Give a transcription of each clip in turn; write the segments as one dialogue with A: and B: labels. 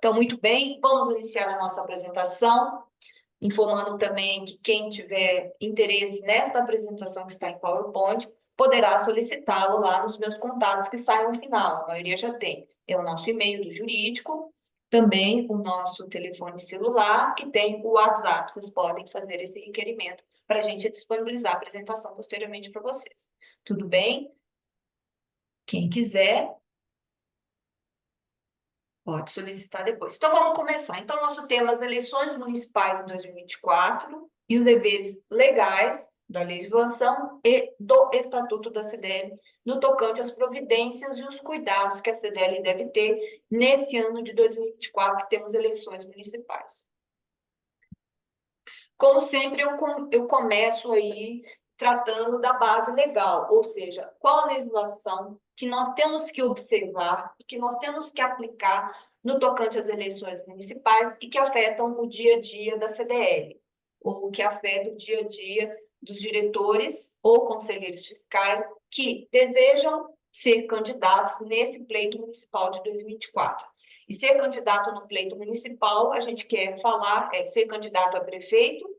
A: Então, muito bem, vamos iniciar a nossa apresentação, informando também que quem tiver interesse nesta apresentação que está em PowerPoint, poderá solicitá-lo lá nos meus contatos que saem no final, a maioria já tem. É o nosso e-mail do jurídico, também o nosso telefone celular, que tem o WhatsApp. Vocês podem fazer esse requerimento para a gente disponibilizar a apresentação posteriormente para vocês. Tudo bem? Quem quiser, pode solicitar depois. Então, vamos começar. Então, nosso tema é as eleições municipais de 2024 e os deveres legais da legislação e do Estatuto da CDL no tocante às providências e os cuidados que a CDL deve ter nesse ano de 2024, que temos eleições municipais. Como sempre, eu começo aí tratando da base legal, ou seja, qual a legislação que nós temos que observar e que nós temos que aplicar no tocante às eleições municipais e que afetam o dia a dia da CDL, ou que afetam o dia a dia dos diretores ou conselheiros fiscais que desejam ser candidatos nesse pleito municipal de 2024. E ser candidato no pleito municipal, a gente quer falar, é ser candidato a prefeito,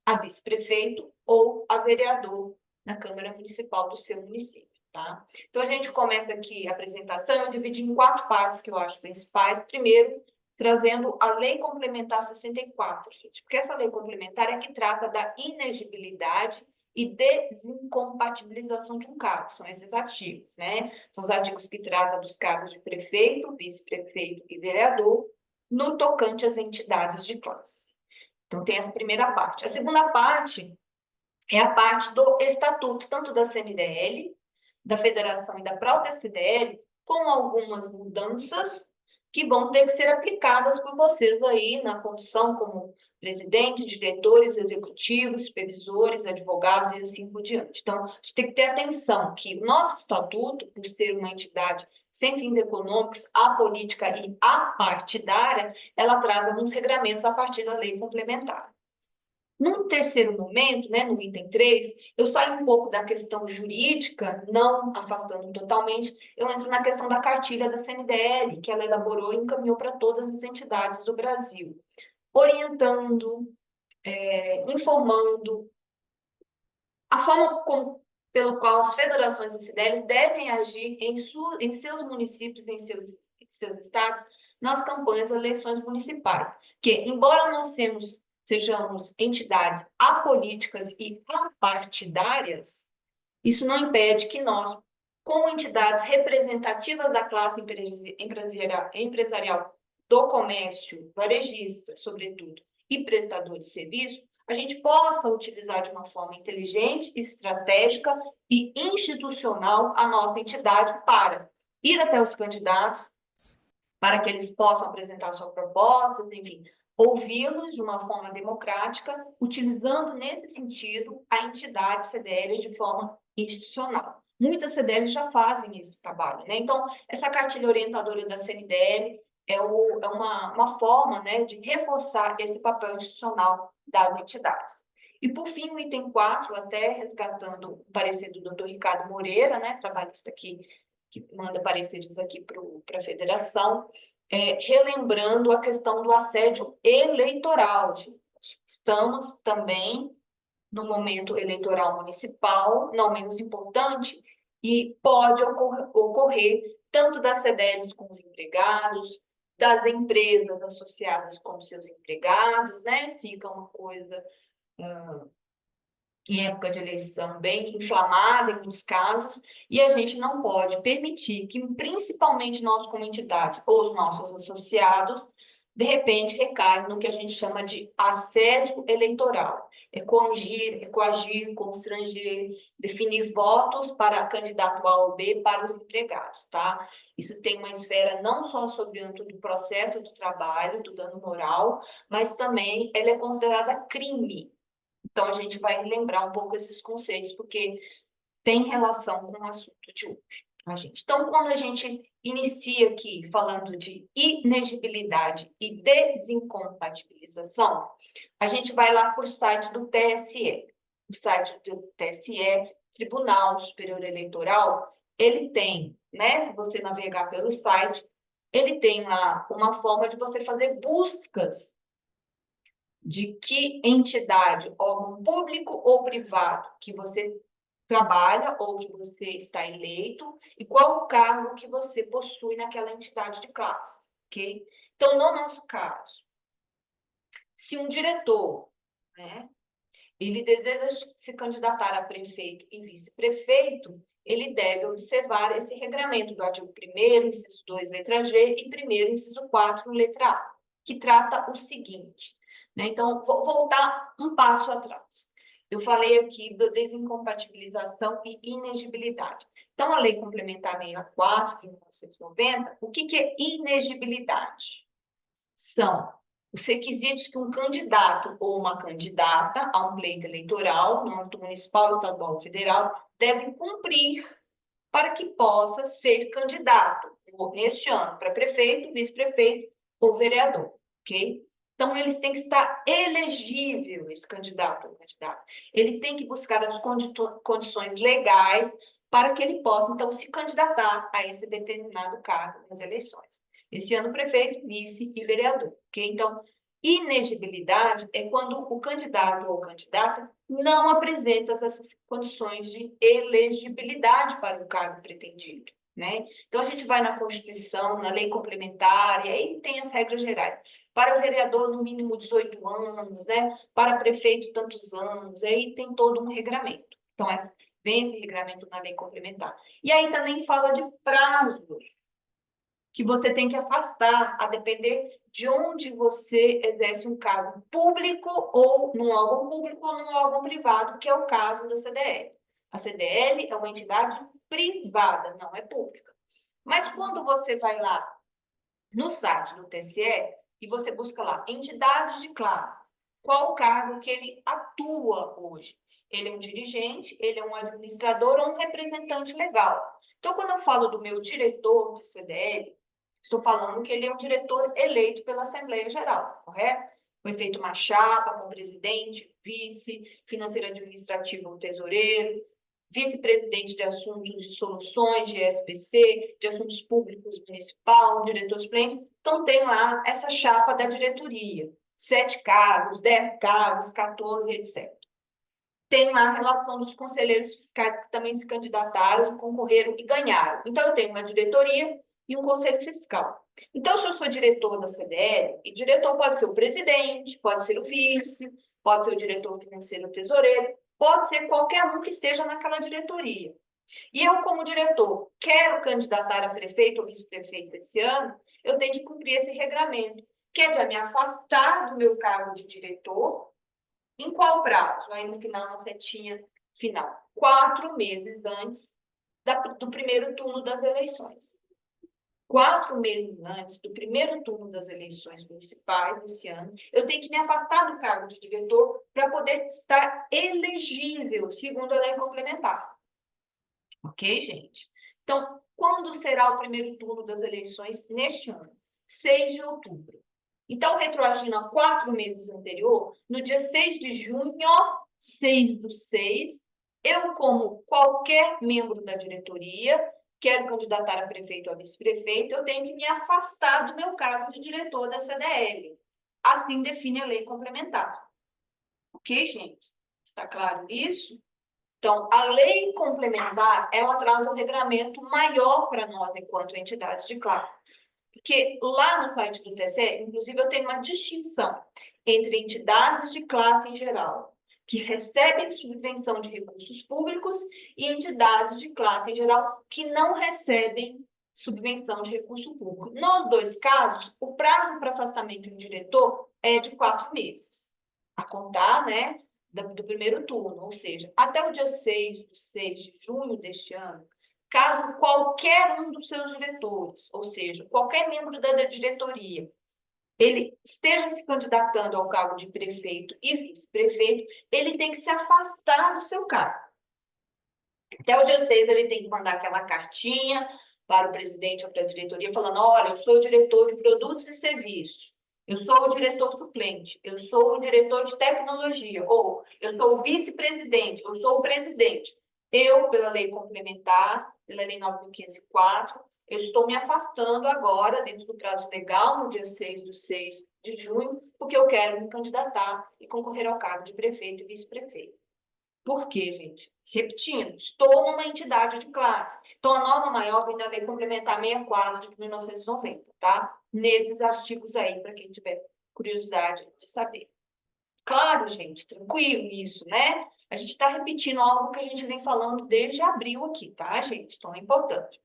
A: a vice-prefeito ou a vereador na Câmara Municipal do seu município, tá? Então, a gente começa aqui a apresentação, eu dividi em 4 partes que eu acho principais. Primeiro, trazendo a Lei Complementar 64, gente, porque essa lei complementar é que trata da inegibilidade e desincompatibilização de um cargo, são esses artigos, né? São os artigos que tratam dos cargos de prefeito, vice-prefeito e vereador, no tocante às entidades de classe. Então, tem essa primeira parte. A segunda parte é a parte do estatuto, tanto da CNDL, da Federação e da própria CDL, com algumas mudanças que vão ter que ser aplicadas por vocês aí na condição como presidente, diretores, executivos, supervisores, advogados e assim por diante. Então, a gente tem que ter atenção que o nosso estatuto, por ser uma entidade sem fins econômicos, apolítica e apartidária, ela traz alguns regramentos a partir da lei complementar. Num terceiro momento, né, no item 3, eu saio um pouco da questão jurídica, não afastando totalmente, eu entro na questão da cartilha da CNDL, que ela elaborou e encaminhou para todas as entidades do Brasil, orientando, informando a forma pelo qual as federações e CDLs devem agir em seus municípios, em seus estados, nas campanhas de eleições municipais. Que, embora nós sejamos entidades apolíticas e apartidárias, isso não impede que nós, como entidades representativas da classe empresarial do comércio, varejista, sobretudo, e prestador de serviço, a gente possa utilizar de uma forma inteligente, estratégica e institucional a nossa entidade para ir até os candidatos, para que eles possam apresentar suas propostas, enfim, ouvi-los de uma forma democrática, utilizando, nesse sentido, a entidade CDL de forma institucional. Muitas CDLs já fazem esse trabalho, né? Então, essa cartilha orientadora da CNDL é uma forma, né, de reforçar esse papel institucional das entidades. E, por fim, o item 4, até resgatando o parecer do doutor Ricardo Moreira, né, trabalhista aqui, que manda pareceres aqui para a federação, relembrando a questão do assédio eleitoral. Estamos também no momento eleitoral municipal, não menos importante, e pode ocorrer tanto das CDLs com os empregados, das empresas associadas com seus empregados, né? Fica uma coisa em época de eleição bem inflamada em muitos casos, e a gente não pode permitir que, principalmente nós como entidades ou os nossos associados, de repente recaiam no que a gente chama de assédio eleitoral. É coagir, constranger, definir votos para candidato A ou B para os empregados, tá? Isso tem uma esfera não só sobre o âmbito do processo do trabalho, do dano moral, mas também ela é considerada crime. Então, a gente vai lembrar um pouco esses conceitos, porque tem relação com o assunto de hoje, tá, gente? Então, quando a gente inicia aqui falando de inegibilidade e desincompatibilização, a gente vai lá para o site do TSE. O site do TSE, Tribunal Superior Eleitoral, ele tem, né? Se você navegar pelo site, ele tem lá uma forma de você fazer buscas de que entidade, órgão público ou privado que você trabalha ou que você está eleito e qual o cargo que você possui naquela entidade de classe, ok? Então, no nosso caso, se um diretor, né, ele deseja se candidatar a prefeito e vice-prefeito, ele deve observar esse regramento do artigo 1º, inciso 2, letra G, e 1º, inciso 4, letra A, que trata o seguinte, né? Então, vou voltar um passo atrás. Eu falei aqui da desincompatibilização e inegibilidade. Então, a Lei Complementar 64, de 1990, o que é inegibilidade? São os requisitos que um candidato ou uma candidata a um pleito eleitoral, no âmbito municipal, estadual ou federal, devem cumprir para que possa ser candidato, neste ano, para prefeito, vice-prefeito ou vereador, ok? Então, eles têm que estar elegível, esse candidato ou candidata. Ele tem que buscar as condições legais para que ele possa, então, se candidatar a esse determinado cargo nas eleições. Esse ano, prefeito, vice e vereador, ok? Então, inegibilidade é quando o candidato ou candidata não apresenta essas condições de elegibilidade para o cargo pretendido, né? Então, a gente vai na Constituição, na lei complementar, e aí tem as regras gerais. Para o vereador, no mínimo 18 anos, né? Para prefeito, tantos anos, aí tem todo um regramento. Então, vem esse regramento na lei complementar. E aí também fala de prazos que você tem que afastar, a depender de onde você exerce um cargo público ou num órgão público ou num órgão privado, que é o caso da CDL. A CDL é uma entidade privada, não é pública. Mas quando você vai lá no site do TSE e você busca lá entidades de classe, qual o cargo que ele atua hoje? Ele é um dirigente, ele é um administrador ou um representante legal. Então, quando eu falo do meu diretor de CDL, estou falando que ele é um diretor eleito pela Assembleia Geral, correto? Foi feita uma chapa com presidente, vice, financeiro administrativo ou tesoureiro, vice-presidente de assuntos de soluções, de SPC, de assuntos públicos municipal, diretor suplente. Então, tem lá essa chapa da diretoria. 7 cargos, 10 cargos, 14, etc. Tem lá a relação dos conselheiros fiscais que também se candidataram, concorreram e ganharam. Então, eu tenho uma diretoria e um conselho fiscal. Então, se eu sou diretor da CDL, e diretor pode ser o presidente, pode ser o vice, pode ser o diretor financeiro, o tesoureiro, pode ser qualquer um que esteja naquela diretoria. E eu, como diretor, quero candidatar a prefeito ou vice-prefeito esse ano, eu tenho que cumprir esse regramento, que é de me afastar do meu cargo de diretor. Em qual prazo? Aí no final, na setinha final. 4 meses antes do primeiro turno das eleições. 4 meses antes do primeiro turno das eleições municipais esse ano, eu tenho que me afastar do cargo de diretor para poder estar elegível, segundo a lei complementar. Ok, gente? Então, quando será o primeiro turno das eleições neste ano? 6 de outubro. Então, retroagindo a 4 meses anterior, no dia 6 de junho, 6/6, eu, como qualquer membro da diretoria, quero candidatar a prefeito ou a vice-prefeito, eu tenho que me afastar do meu cargo de diretor da CDL. Assim define a lei complementar. Ok, gente? Está claro isso? Então, a lei complementar, ela traz um regramento maior para nós, enquanto entidades de classe. Porque lá no site do TCE, inclusive, eu tenho uma distinção entre entidades de classe em geral, que recebem subvenção de recursos públicos, e entidades de classe em geral, que não recebem subvenção de recurso público. Nos 2 casos, o prazo para afastamento de um diretor é de 4 meses, a contar, né, do primeiro turno, ou seja, até o dia 6 de junho deste ano, caso qualquer um dos seus diretores, ou seja, qualquer membro da diretoria, ele esteja se candidatando ao cargo de prefeito e vice-prefeito, ele tem que se afastar do seu cargo. Até o dia 6, ele tem que mandar aquela cartinha para o presidente ou para a diretoria, falando: olha, eu sou o diretor de produtos e serviços, eu sou o diretor suplente, eu sou o diretor de tecnologia, ou eu sou o vice-presidente, eu sou o presidente. Eu, pela lei complementar, pela lei 9.504, eu estou me afastando agora, dentro do prazo legal, no dia 6 de junho, porque eu quero me candidatar e concorrer ao cargo de prefeito e vice-prefeito. Por quê, gente? Repetindo, estou numa entidade de classe. Então, a norma maior vem da Lei Complementar 64 de 1990, tá? Nesses artigos aí, para quem tiver curiosidade de saber. Claro, gente, tranquilo isso, né? A gente está repetindo algo que a gente vem falando desde abril aqui, tá, gente? Então, é importante.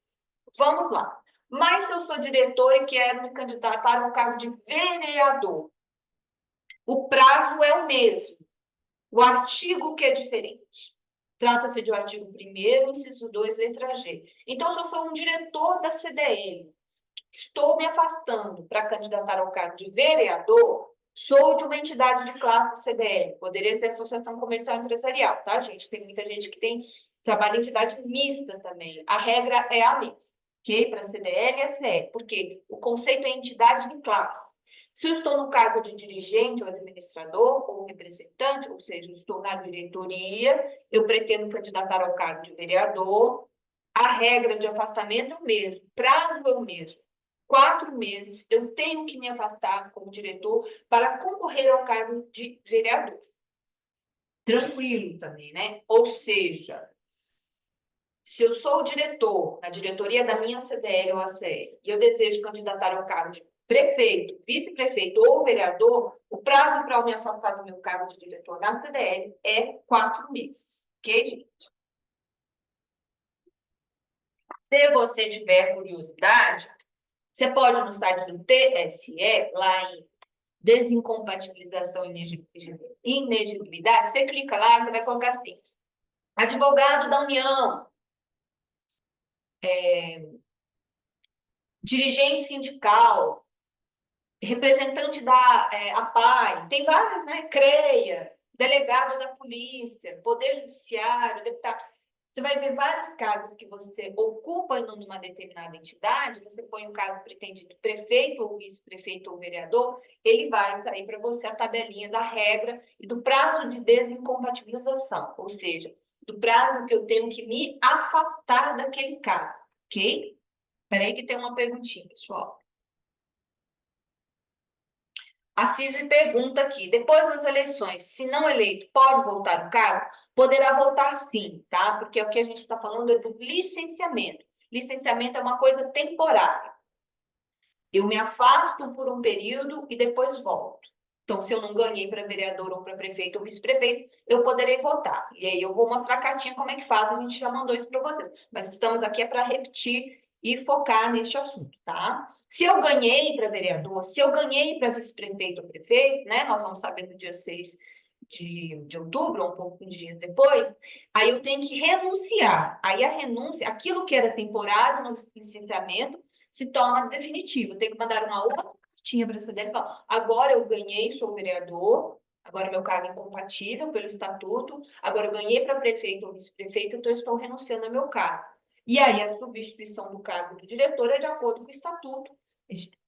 A: Vamos lá. Mas se eu sou diretor e quero me candidatar ao cargo de vereador, o prazo é o mesmo. O artigo que é diferente. Trata-se do artigo 1º, inciso 2, letra G. Então, se eu sou um diretor da CDL, estou me afastando para candidatar ao cargo de vereador, sou de uma entidade de classe CDL. Poderia ser Associação Comercial Empresarial, tá, gente? Tem muita gente que trabalha em entidade mista também. A regra é a mesma, ok? Para CDL e SL. Por quê? O conceito é entidade de classe. Se eu estou no cargo de dirigente ou administrador ou representante, ou seja, estou na diretoria, eu pretendo candidatar ao cargo de vereador, a regra de afastamento é o mesmo, prazo é o mesmo. 4 meses eu tenho que me afastar como diretor para concorrer ao cargo de vereador. Tranquilo também, né? Ou seja, se eu sou o diretor, na diretoria da minha CDL ou ACL, e eu desejo candidatar ao cargo de prefeito, vice-prefeito ou vereador, o prazo para eu me afastar do meu cargo de diretor da CDL é 4 meses. Ok, gente? Se você tiver curiosidade, você pode no site do TSE, lá em desincompatibilização e inegibilidade, você clica lá, você vai colocar assim, advogado da União, dirigente sindical, representante da APAI, tem várias, né? CREA, delegado da polícia, poder judiciário, deputado. Você vai ver vários cargos que você ocupa numa determinada entidade, você põe um cargo pretendido prefeito ou vice-prefeito ou vereador, ele vai sair para você a tabelinha da regra e do prazo de desincompatibilização, ou seja, do prazo que eu tenho que me afastar daquele cargo, ok? Espera aí que tem uma perguntinha, pessoal. A CISI pergunta aqui, depois das eleições, se não eleito, pode voltar no cargo? Poderá voltar sim, tá? Porque o que a gente está falando é do licenciamento. Licenciamento é uma coisa temporária. Eu me afasto por um período e depois volto. Então, se eu não ganhei para vereador ou para prefeito ou vice-prefeito, eu poderei votar. E aí eu vou mostrar a cartinha como é que faz, a gente já mandou isso para vocês. Mas estamos aqui para repetir e focar neste assunto, tá? Se eu ganhei para vereador, se eu ganhei para vice-prefeito ou prefeito, né? Nós vamos saber no dia 6 de outubro, ou um pouco de dias depois, aí eu tenho que renunciar. Aí a renúncia, aquilo que era temporário no licenciamento, se torna definitivo. Tem que mandar uma outra cartinha para a CDL e falar, agora eu ganhei, sou vereador, agora meu cargo é incompatível pelo estatuto, agora eu ganhei para prefeito ou vice-prefeito, então eu estou renunciando ao meu cargo. E aí a substituição do cargo do diretor é de acordo com o estatuto,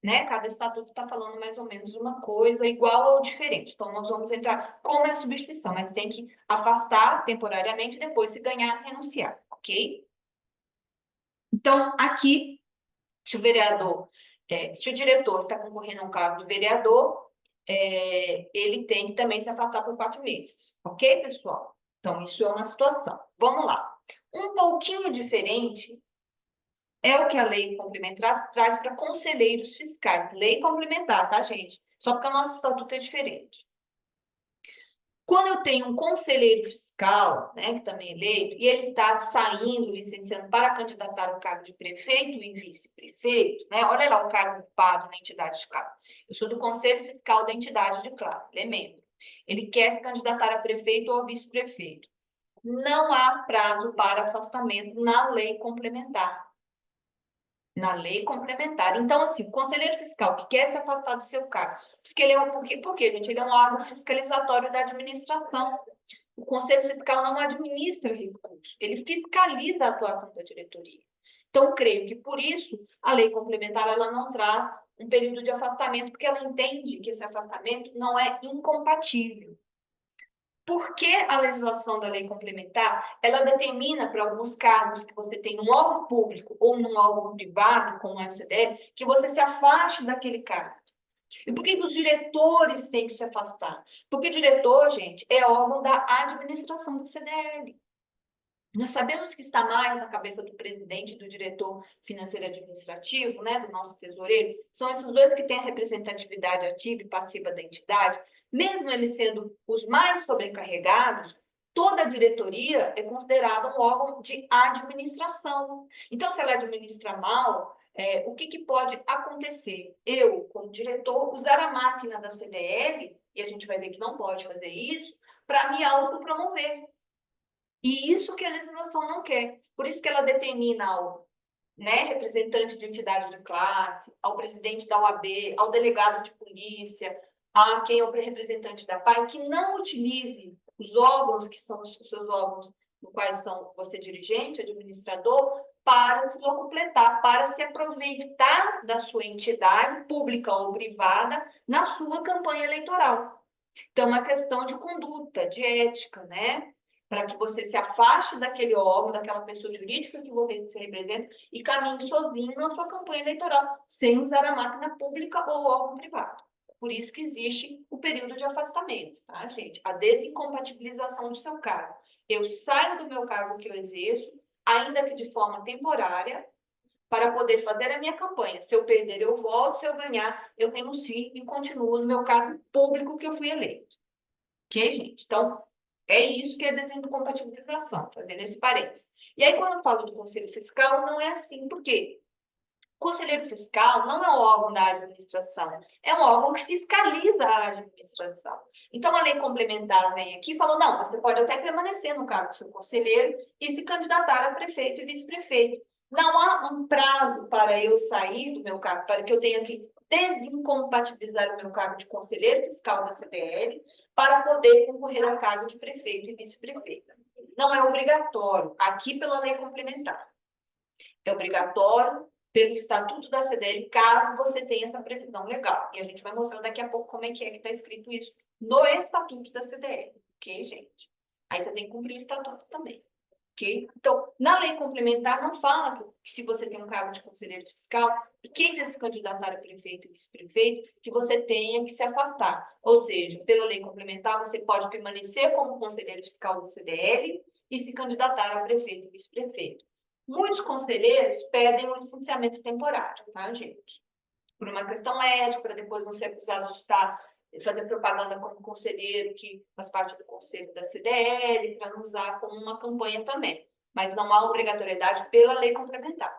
A: né? Cada estatuto está falando mais ou menos uma coisa igual ou diferente. Então, nós vamos entrar como é a substituição, mas tem que afastar temporariamente e depois, se ganhar, renunciar, ok? Então, aqui, se o vereador, se o diretor está concorrendo a um cargo de vereador, ele tem que também se afastar por 4 meses, ok, pessoal? Então, isso é uma situação. Vamos lá. Um pouquinho diferente é o que a lei complementar traz para conselheiros fiscais. Lei complementar, tá, gente? Só porque o nosso estatuto é diferente. Quando eu tenho um conselheiro fiscal, né, que também é eleito, e ele está saindo, licenciando para candidatar ao cargo de prefeito e vice-prefeito, né? Olha lá o cargo ocupado na entidade de claro. Eu sou do conselho fiscal da entidade de claro, ele é membro. Ele quer se candidatar a prefeito ou vice-prefeito. Não há prazo para afastamento na lei complementar. Na lei complementar. Então, assim, o conselheiro fiscal que quer se afastar do seu cargo, porque ele é por quê, gente? Ele é um órgão fiscalizatório da administração. O conselho fiscal não administra recursos, ele fiscaliza a atuação da diretoria. Então, creio que por isso a lei complementar ela não traz um período de afastamento, porque ela entende que esse afastamento não é incompatível. Por que a legislação da lei complementar, ela determina para alguns casos que você tem num órgão público ou num órgão privado, como a CDE, que você se afaste daquele cargo. E por que que os diretores têm que se afastar? Porque diretor, gente, é órgão da administração do CDL. Nós sabemos que está mais na cabeça do presidente e do diretor financeiro administrativo, né, do nosso tesoureiro. São esses dois que têm a representatividade ativa e passiva da entidade. Mesmo eles sendo os mais sobrecarregados, toda a diretoria é considerada um órgão de administração. Então, se ela administra mal, o que que pode acontecer? Eu, como diretor, usar a máquina da CDL, e a gente vai ver que não pode fazer isso, para me autopromover. E isso que a legislação não quer. Por isso que ela determina ao, né, representante de entidade de classe, ao presidente da OAB, ao delegado de polícia, a quem é o representante da PAI, que não utilize os órgãos que são os seus órgãos, no quais são você dirigente, administrador, para se locupletar, para se aproveitar da sua entidade, pública ou privada, na sua campanha eleitoral. Então, é uma questão de conduta, de ética, né? Para que você se afaste daquele órgão, daquela pessoa jurídica que você representa e caminhe sozinho na sua campanha eleitoral, sem usar a máquina pública ou órgão privado. Por isso que existe o período de afastamento, tá, gente? A desincompatibilização do seu cargo. Eu saio do meu cargo que eu exerço, ainda que de forma temporária, para poder fazer a minha campanha. Se eu perder, eu volto. Se eu ganhar, eu renuncio e continuo no meu cargo público que eu fui eleito. Ok, gente? Então, é isso que é desincompatibilização, fazendo esse parênteses. E aí, quando eu falo do Conselho Fiscal, não é assim, por quê? O Conselheiro Fiscal não é um órgão da administração, é um órgão que fiscaliza a administração. Então, a lei complementar vem aqui e falou, não, você pode até permanecer no cargo do seu conselheiro e se candidatar a prefeito e vice-prefeito. Não há um prazo para eu sair do meu cargo, para que eu tenha que desincompatibilizar o meu cargo de conselheiro fiscal da CDL para poder concorrer ao cargo de prefeito e vice-prefeito. Não é obrigatório, aqui pela lei complementar. É obrigatório pelo Estatuto da CDL, caso você tenha essa previsão legal. E a gente vai mostrar daqui a pouco como é que está escrito isso no Estatuto da CDL, ok, gente? Aí você tem que cumprir o Estatuto também, ok? Então, na lei complementar, não fala que se você tem um cargo de conselheiro fiscal e quem se candidatar a prefeito e vice-prefeito, que você tenha que se afastar. Ou seja, pela lei complementar, você pode permanecer como conselheiro fiscal do CDL e se candidatar a prefeito e vice-prefeito. Muitos conselheiros pedem um licenciamento temporário, tá, gente? Por uma questão ética, para depois não ser acusado de estar fazer propaganda como conselheiro que faz parte do conselho da CDL, para não usar como uma campanha também. Mas não há obrigatoriedade pela lei complementar.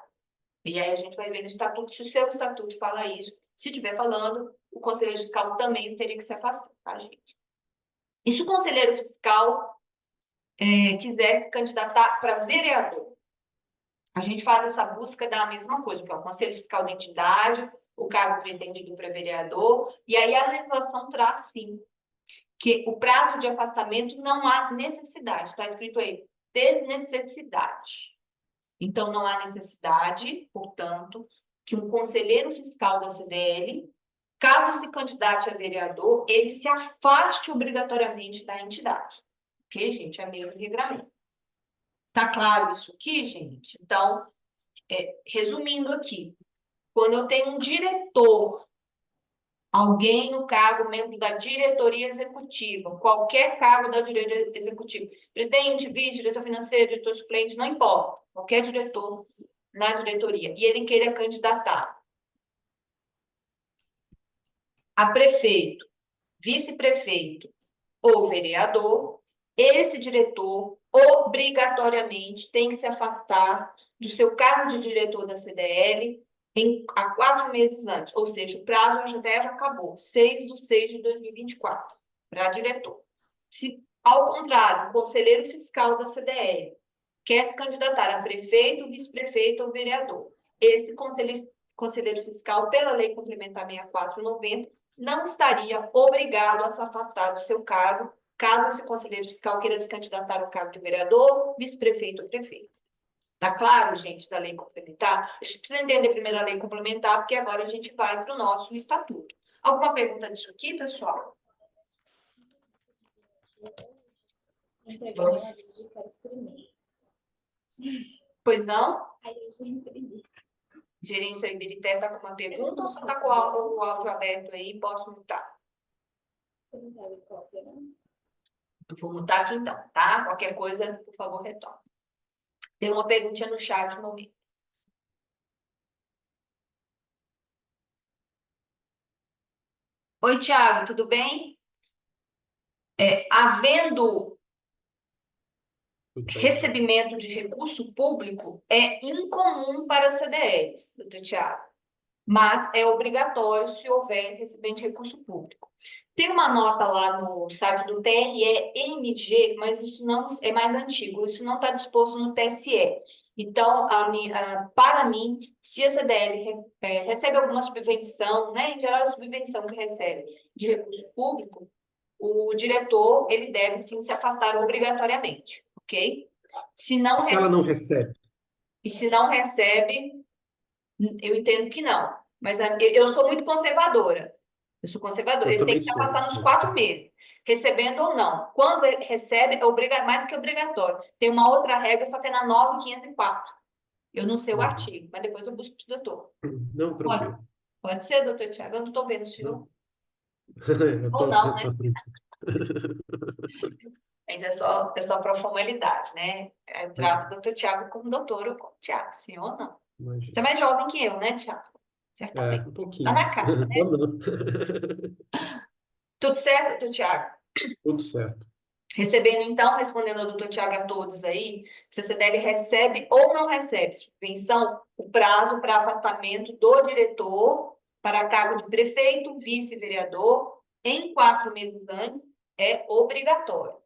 A: E aí a gente vai ver no estatuto, se o seu estatuto fala isso, se estiver falando, o conselheiro fiscal também teria que se afastar, tá, gente? E se o conselheiro fiscal quiser se candidatar para vereador? A gente faz essa busca da mesma coisa, que é o Conselho Fiscal da entidade, o cargo pretendido para vereador, e aí a legislação traz, sim, que o prazo de afastamento não há necessidade, está escrito aí, desnecessidade. Então, não há necessidade, portanto, que um conselheiro fiscal da CDL, caso se candidate a vereador, ele se afaste obrigatoriamente da entidade. Ok, gente? É mesmo regramento. Tá claro isso aqui, gente? Então, resumindo aqui, quando eu tenho um diretor, alguém no cargo, membro da diretoria executiva, qualquer cargo da diretoria executiva, presidente, vice, diretor financeiro, diretor suplente, não importa, qualquer diretor na diretoria, e ele queira candidatar a prefeito, vice-prefeito ou vereador, esse diretor obrigatoriamente tem que se afastar do seu cargo de diretor da CDL há 4 meses antes, ou seja, o prazo até já acabou, 6/6/2024, para diretor. Se, ao contrário, o conselheiro fiscal da CDL quer se candidatar a prefeito, vice-prefeito ou vereador, esse conselheiro fiscal, pela Lei Complementar 64/90, não estaria obrigado a se afastar do seu cargo, caso esse conselheiro fiscal queira se candidatar ao cargo de vereador, vice-prefeito ou prefeito. Tá claro, gente, da lei complementar? A gente precisa entender primeiro a lei complementar, porque agora a gente vai para o nosso estatuto. Alguma pergunta disso aqui, pessoal? Vamos. Pois não? Gerência Ibirité está com uma pergunta ou só está com o áudio aberto aí? Posso mutar? Eu vou mutar aqui então, tá? Qualquer coisa, por favor, retorne. Tem uma perguntinha no chat no momento. Oi, Tiago, tudo bem? Havendo recebimento de recurso público, é incomum para CDLs, doutor Tiago, mas é obrigatório se houver recebimento de recurso público. Tem uma nota lá no site do TRE-MG, mas isso não é mais antigo, isso não está disposto no TSE. Então, para mim, se a CDL recebe alguma subvenção, né, em geral a subvenção que recebe de recurso público, o diretor ele deve sim se afastar obrigatoriamente, ok? Se
B: ela não recebe?
A: E se não recebe, eu entendo que não. Mas eu sou muito conservadora. Eu sou conservadora.
B: Eu
A: Ele tem
B: também
A: que se
B: sou.
A: afastar nos 4 meses, recebendo ou não. Quando ele recebe, é mais do que obrigatório. Tem uma outra regra, só que é na 9.504. Eu não sei o artigo, mas depois eu busco o doutor.
B: Não, tranquilo.
A: Pode ser, doutor Tiago? Eu não estou vendo o senhor. Ou
B: Eu
A: não, né?
B: tô
A: Ainda é só para formalidade, né? Eu trato o doutor Tiago como doutor ou como Tiago, senhor não. Você é
B: Imagina.
A: mais jovem que eu, né, Tiago? Certamente.
B: Um
A: Tá
B: pouquinho.
A: na cara,
B: Só
A: né?
B: não.
A: Tudo certo, doutor Tiago?
B: Tudo certo.
A: Recebendo, então, respondendo ao doutor Tiago a todos aí, se a CDL recebe ou não recebe subvenção, o prazo para afastamento do diretor para cargo de prefeito, vice-vereador, em 4 meses antes, é obrigatório.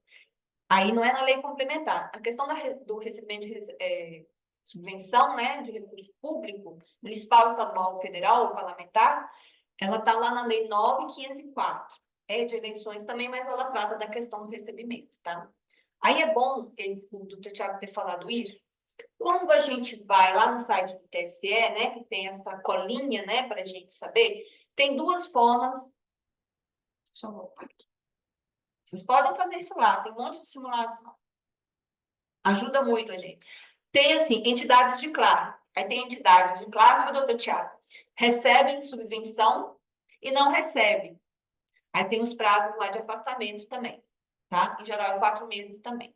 A: Aí não é na lei complementar. A questão do recebimento de subvenção, né, de recurso público, municipal, estadual, federal ou parlamentar, ela está lá na lei 9.504. É de eleições também, mas ela trata da questão do recebimento, tá? Aí é bom o doutor Tiago ter falado isso. Quando a gente vai lá no site do TSE, né, que tem essa colinha, né, para a gente saber, tem 2 formas. Deixa eu voltar aqui. Vocês podem fazer isso lá, tem um monte de simulação. Ajuda muito a gente. Tem, assim, entidades de classe. Aí tem entidades de classe, viu, doutor Tiago? Recebem subvenção e não recebem. Aí tem os prazos lá de afastamento também, tá? Em geral, é 4 meses também.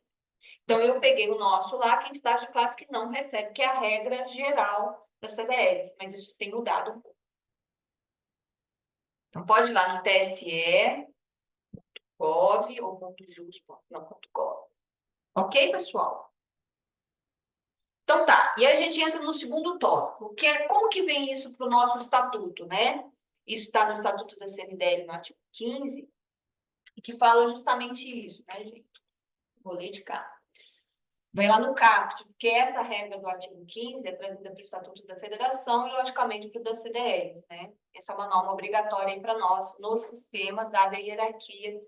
A: Então, eu peguei o nosso lá, que é a entidade de classe que não recebe, que é a regra geral das CDLs, mas isso tem mudado um pouco. Então, pode ir lá no TSE.gov ou .jus, não, .gov. Ok, pessoal? Então tá, e aí a gente entra no segundo tópico, que é como que vem isso para o nosso estatuto, né? Isso está no estatuto da CNDL, no artigo 15, e que fala justamente isso, né, gente? Vou ler de cá. Vai lá no CAPT, porque essa regra do artigo 15 é trazida para o Estatuto da Federação e, logicamente, para o das CDLs, né? Essa é uma norma obrigatória para nós no sistema, dada a hierarquia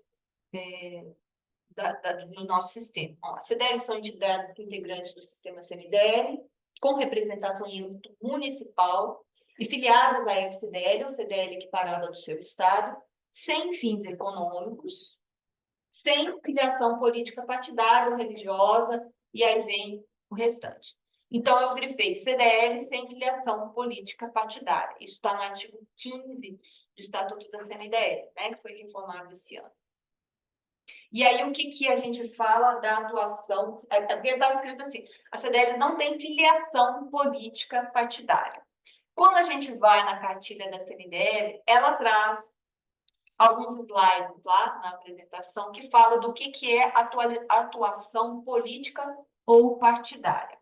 A: do nosso sistema. Bom, as CDLs são entidades integrantes do sistema CNDL, com representação em âmbito municipal e filiadas à FCDL ou CDL equiparada do seu estado, sem fins econômicos, sem filiação política partidária ou religiosa, e aí vem o restante. Então, eu grifei CDL sem filiação política partidária. Isso está no artigo 15 do Estatuto da CNDL, né, que foi reformado esse ano. E aí, o que a gente fala da atuação? Porque está escrito assim, a CDL não tem filiação política partidária. Quando a gente vai na cartilha da CNDL, ela traz alguns slides lá na apresentação que fala do que é atuação política ou partidária.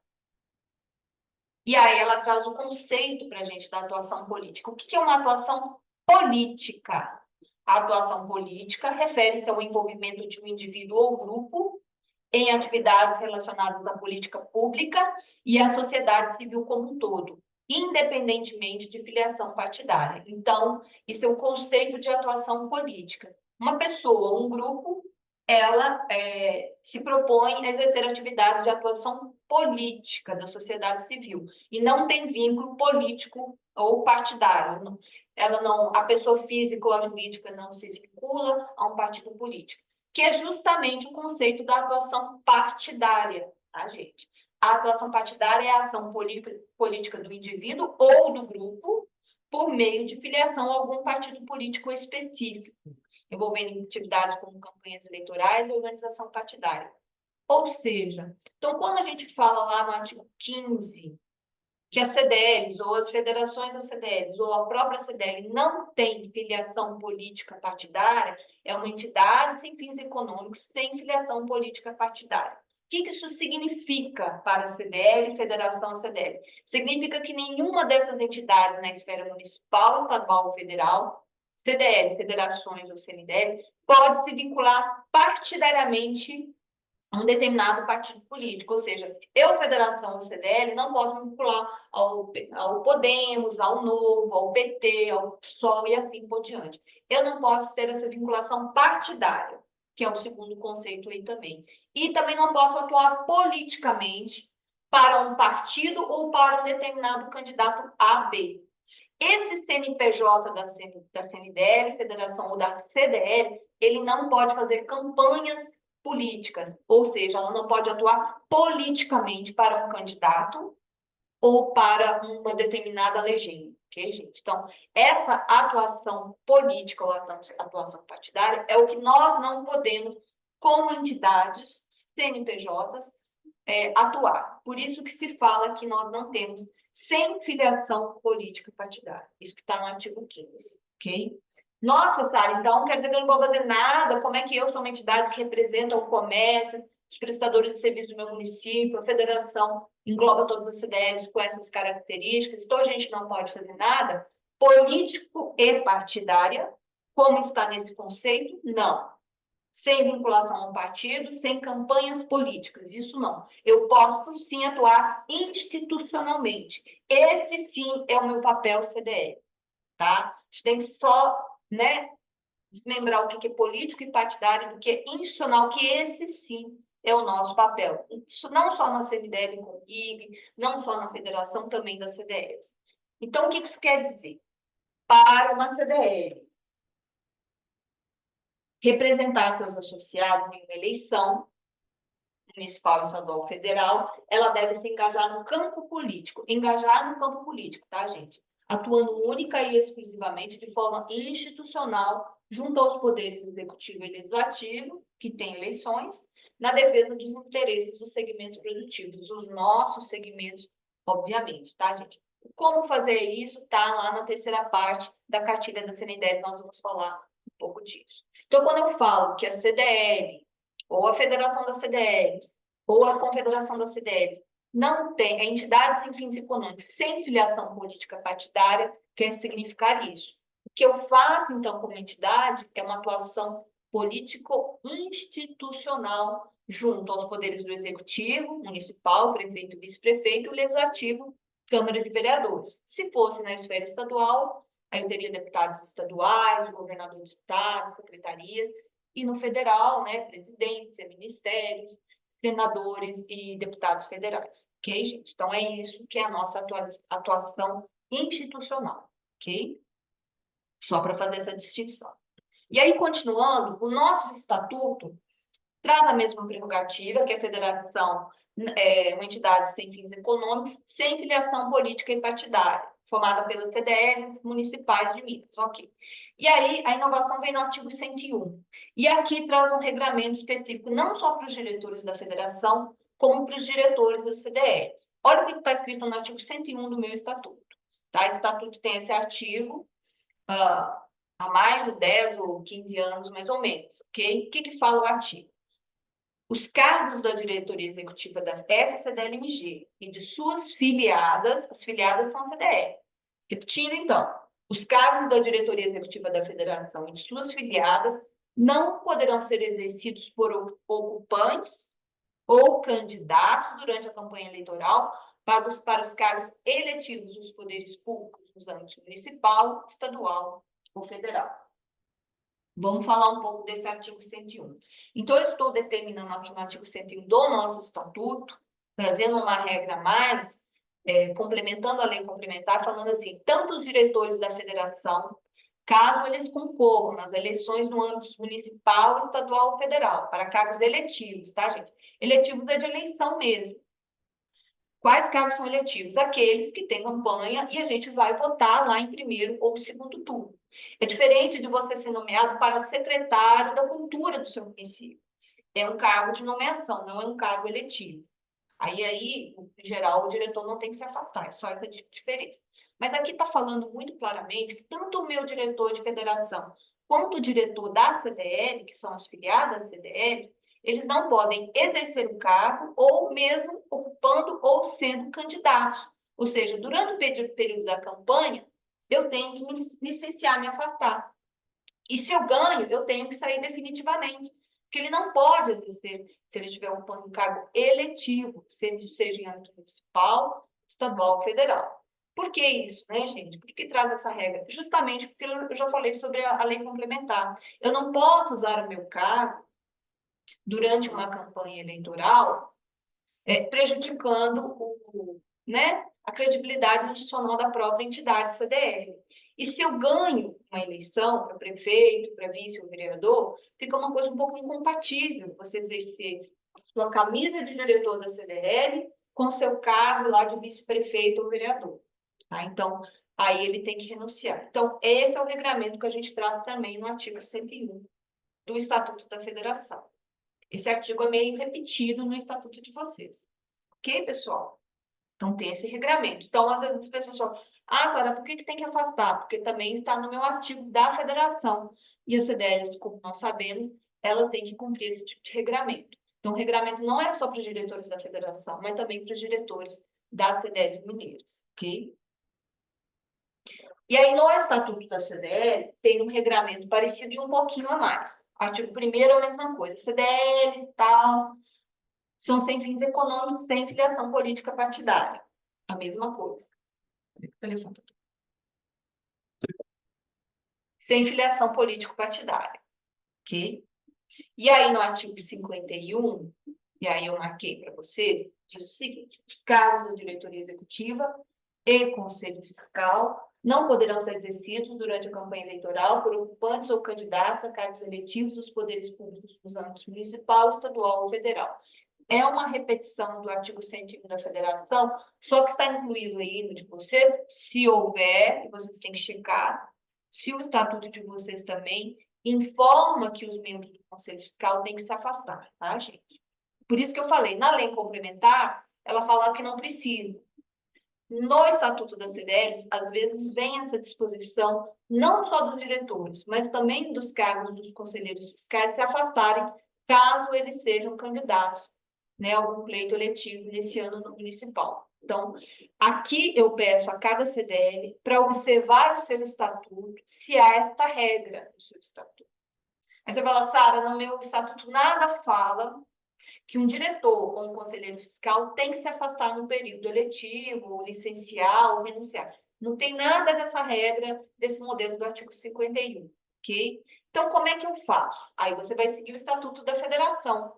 A: E aí ela traz o conceito para a gente da atuação política. O que é uma atuação política? A atuação política refere-se ao envolvimento de um indivíduo ou grupo em atividades relacionadas à política pública e à sociedade civil como um todo, independentemente de filiação partidária. Então, isso é o conceito de atuação política. Uma pessoa, um grupo, ela se propõe a exercer atividades de atuação política da sociedade civil e não tem vínculo político ou partidário. A pessoa física ou a jurídica não se vincula a um partido político. O que é justamente o conceito da atuação partidária, tá, gente? A atuação partidária é a ação política do indivíduo ou do grupo por meio de filiação a algum partido político específico, envolvendo atividades como campanhas eleitorais e organização partidária. Ou seja, então, quando a gente fala lá no artigo 15, que as CDLs, ou as federações das CDLs, ou a própria CDL não tem filiação política partidária, é uma entidade sem fins econômicos, sem filiação política partidária. O que isso significa para a CDL, Federação CDL? Significa que nenhuma dessas entidades na esfera municipal, estadual ou federal, CDL, federações ou CNDL, pode se vincular partidariamente a um determinado partido político, ou seja, eu, Federação ou CDL, não posso me vincular ao Podemos, ao Novo, ao PT, ao PSOL e assim por diante. Eu não posso ter essa vinculação partidária, que é o segundo conceito aí também. E também não posso atuar politicamente para um partido ou para um determinado candidato A, B. Esse CNPJ da CNDL, Federação ou da CDL, ele não pode fazer campanhas políticas, ou seja, ela não pode atuar politicamente para um candidato ou para uma determinada legenda, ok, gente? Então, essa atuação política ou atuação partidária é o que nós não podemos, como entidades, CNPJs, atuar. Por isso que se fala que nós não temos sem filiação política partidária. Isso que está no artigo 15, ok? Nossa, Sara, então quer dizer que eu não vou fazer nada? Como é que eu sou uma entidade que representa o comércio, os prestadores de serviço do meu município, a federação engloba todas as CDLs com essas características, então a gente não pode fazer nada? Político e partidária, como está nesse conceito? Não. Sem vinculação a um partido, sem campanhas políticas, isso não. Eu posso sim atuar institucionalmente. Esse sim é o meu papel CDL, tá? A gente tem que só, né, desmembrar o que é político e partidário do que é institucional, que esse sim é o nosso papel. Isso não só na CNDL com o IG, não só na federação, também das CDLs. Então, o que isso quer dizer? Para uma CDL representar seus associados em uma eleição municipal, estadual, federal, ela deve se engajar no campo político. Engajar no campo político, tá, gente? Atuando única e exclusivamente de forma institucional junto aos poderes executivo e legislativo, que tem eleições, na defesa dos interesses dos segmentos produtivos, os nossos segmentos, obviamente, tá, gente? Como fazer isso tá lá na terceira parte da cartilha da CNDL, nós vamos falar um pouco disso. Então, quando eu falo que a CDL, ou a Federação das CDLs, ou a Confederação das CDLs, não tem, entidades sem fins econômicos, sem filiação política partidária, quer significar isso. O que eu faço, então, como entidade, é uma atuação político-institucional junto aos poderes do Executivo, Municipal, Prefeito, Vice-Prefeito, Legislativo, Câmara de Vereadores. Se fosse na esfera estadual, aí eu teria deputados estaduais, governador de estado, secretarias, e no federal, né, presidência, ministérios, senadores e deputados federais, ok, gente? Então, é isso que é a nossa atuação institucional, ok? Só para fazer essa distinção. E aí, continuando, o nosso estatuto traz a mesma prerrogativa que a federação é uma entidade sem fins econômicos, sem filiação política e partidária, formada pelos CDLs municipais de Minas, ok. E aí, a inovação vem no artigo 101. E aqui traz um regramento específico, não só para os diretores da federação, como para os diretores das CDLs. Olha o que está escrito no artigo 101 do meu estatuto. Tá? Esse estatuto tem esse artigo há mais de 10 ou 15 anos, mais ou menos, ok? O que fala o artigo? Os cargos da diretoria executiva da FCDLMG e de suas filiadas, as filiadas são a CDL. Repetindo, então, os cargos da diretoria executiva da federação e de suas filiadas não poderão ser exercidos por ocupantes ou candidatos durante a campanha eleitoral para os cargos eletivos dos poderes públicos nos âmbitos municipal, estadual ou federal. Vamos falar um pouco desse artigo 101. Então, eu estou determinando aqui no artigo 101 do nosso estatuto, trazendo uma regra mais, complementando a lei complementar, falando assim, tanto os diretores da federação, caso eles concorram nas eleições no âmbito municipal, estadual ou federal, para cargos eletivos, tá, gente? Eletivos é de eleição mesmo. Quais cargos são eletivos? Aqueles que têm campanha e a gente vai votar lá em primeiro ou segundo turno. É diferente de você ser nomeado para secretário da cultura do seu município. É um cargo de nomeação, não é um cargo eletivo. Aí, em geral, o diretor não tem que se afastar, é só essa diferença. Mas aqui está falando muito claramente que tanto o meu diretor de federação quanto o diretor da CDL, que são as filiadas da CDL, eles não podem exercer o cargo ou mesmo ocupando ou sendo candidatos. Ou seja, durante o período da campanha, eu tenho que me licenciar, me afastar. E se eu ganho, eu tenho que sair definitivamente. Porque ele não pode exercer se ele estiver ocupando um cargo eletivo, seja em âmbito municipal, estadual ou federal. Por que isso, né, gente? Por que traz essa regra? Justamente porque eu já falei sobre a lei complementar. Eu não posso usar o meu cargo durante uma campanha eleitoral, prejudicando né, a credibilidade institucional da própria entidade CDL. E se eu ganho uma eleição para prefeito, para vice ou vereador, fica uma coisa um pouco incompatível você exercer a sua camisa de diretor da CDL com seu cargo lá de vice-prefeito ou vereador. Tá? Então, aí ele tem que renunciar. Então, esse é o regramento que a gente traz também no artigo 101 do Estatuto da Federação. Esse artigo é meio repetido no Estatuto de vocês. Ok, pessoal? Então, tem esse regramento. Então, às vezes as pessoas falam, Clara, por que tem que afastar? Porque também está no meu artigo da federação. E a CDL, como nós sabemos, ela tem que cumprir esse tipo de regramento. Então, o regramento não é só para os diretores da federação, mas também para os diretores das CDLs mineiras, ok? E aí, no Estatuto da CDL, tem um regramento parecido e um pouquinho a mais. Artigo 1º é a mesma coisa. CDLs, tal, são sem fins econômicos, sem filiação política partidária. A mesma coisa. Sem filiação político-partidária, ok? E aí, no artigo 51, e aí eu marquei para vocês, diz o seguinte: os cargos da diretoria executiva e conselho fiscal não poderão ser exercidos durante a campanha eleitoral por ocupantes ou candidatos a cargos eletivos dos poderes públicos nos âmbitos municipal, estadual ou federal. É uma repetição do artigo 101 da Federação, só que está incluído aí no de vocês, se houver, e vocês têm que checar, se o estatuto de vocês também informa que os membros do Conselho Fiscal têm que se afastar, tá, gente? Por isso que eu falei, na lei complementar, ela fala que não precisa. No Estatuto das CDLs, às vezes vem essa disposição, não só dos diretores, mas também dos cargos dos conselheiros fiscais se afastarem, caso eles sejam candidatos, né, algum pleito eletivo nesse ano no municipal. Então, aqui eu peço a cada CDL para observar o seu estatuto, se há esta regra no seu estatuto. Aí você fala, Sara, no meu estatuto nada fala que um diretor ou um conselheiro fiscal tem que se afastar no período eletivo, ou licenciar, ou renunciar. Não tem nada dessa regra, desse modelo do artigo 51, ok? Então, como é que eu faço? Aí você vai seguir o Estatuto da Federação.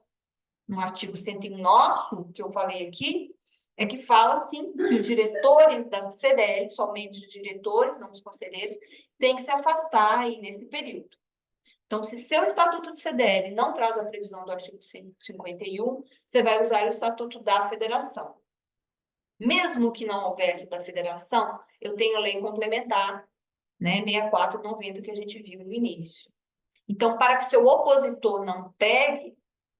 A: No artigo 101 nosso, que eu falei aqui, é que fala, assim, que os diretores da CDL, somente os diretores, não os conselheiros, têm que se afastar aí nesse período. Então, se seu Estatuto de CDL não traz a previsão do artigo 51, você vai usar o Estatuto da Federação. Mesmo que não houvesse o da Federação, eu tenho a lei complementar, né, 6490, que a gente viu no início. Então, para que seu opositor não pegue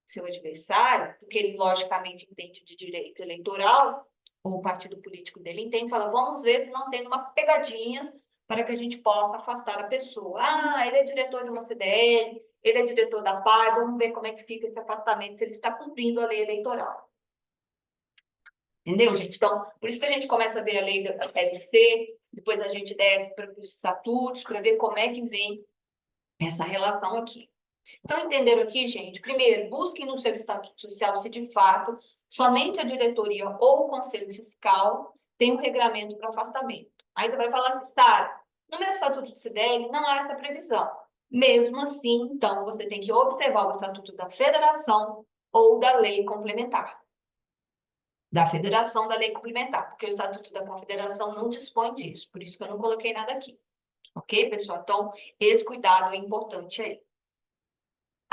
A: seu adversário, porque ele logicamente entende de direito eleitoral, ou o partido político dele entende, fala, vamos ver se não tem uma pegadinha para que a gente possa afastar a pessoa. Ah, ele é diretor de uma CDL, ele é diretor da PAI, vamos ver como é que fica esse afastamento, se ele está cumprindo a lei eleitoral. Entendeu, gente? Então, por isso que a gente começa a ver a lei da LC, depois a gente desce para os estatutos, para ver como é que vem essa relação aqui. Então, entenderam aqui, gente? Primeiro, busquem no seu estatuto social se de fato somente a diretoria ou o conselho fiscal tem um regramento para afastamento. Aí você vai falar assim, Sara, no meu estatuto de CDL não há essa previsão. Mesmo assim, então, você tem que observar o estatuto da federação ou da lei complementar. Da federação, da lei complementar, porque o estatuto da confederação não dispõe disso, por isso que eu não coloquei nada aqui. Ok, pessoal? Então, esse cuidado é importante aí.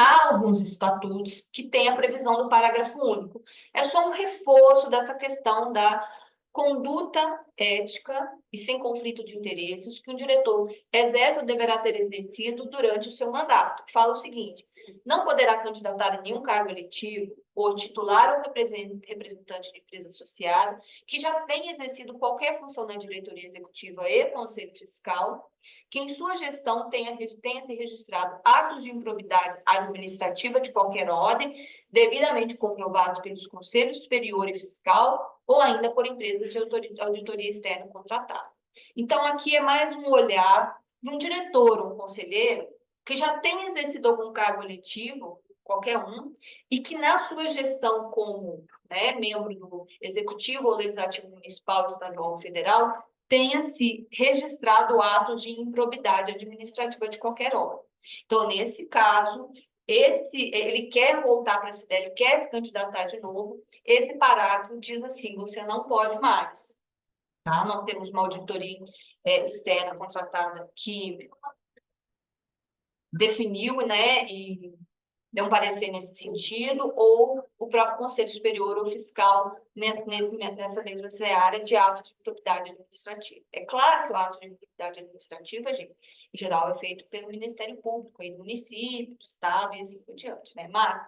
A: Há alguns estatutos que têm a previsão do parágrafo único. É só um reforço dessa questão da conduta ética e sem conflito de interesses que um diretor exerce ou deverá ter exercido durante o seu mandato. Fala o seguinte: não poderá candidatar a nenhum cargo eletivo ou titular ou representante de empresa associada que já tenha exercido qualquer função na diretoria executiva e conselho fiscal, que em sua gestão tenha se registrado atos de improbidade administrativa de qualquer ordem, devidamente comprovados pelos Conselhos Superior e Fiscal, ou ainda por empresas de auditoria externa contratada. Então, aqui é mais um olhar de um diretor ou um conselheiro que já tem exercido algum cargo eletivo, qualquer um, e que na sua gestão como membro do Executivo ou Legislativo Municipal, Estadual ou Federal, tenha se registrado ato de improbidade administrativa de qualquer ordem. Então, nesse caso, ele quer voltar para a CDL, quer se candidatar de novo, esse parágrafo diz assim: você não pode mais. Tá? Nós temos uma auditoria externa contratada que definiu, e deu um parecer nesse sentido, ou o próprio Conselho Superior ou Fiscal nessa mesma área de ato de improbidade administrativa. É claro que o ato de improbidade administrativa, gente, em geral, é feito pelo Ministério Público, aí do município, do Estado e assim por diante, né? Mas,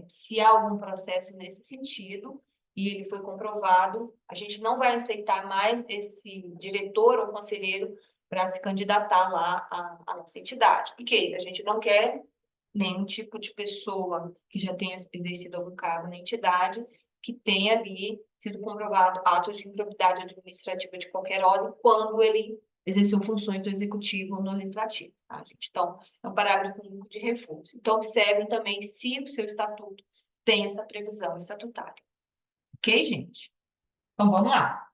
A: se há algum processo nesse sentido e ele foi comprovado, a gente não vai aceitar mais esse diretor ou conselheiro para se candidatar lá à nossa entidade. Porque a gente não quer nenhum tipo de pessoa que já tenha exercido algum cargo na entidade que tenha ali sido comprovado atos de improbidade administrativa de qualquer ordem quando ele exerceu funções do executivo ou no legislativo, tá, gente? Então, é um parágrafo único de reforço. Então, observem também se o seu estatuto tem essa previsão estatutária. Ok, gente? Então, vamos lá.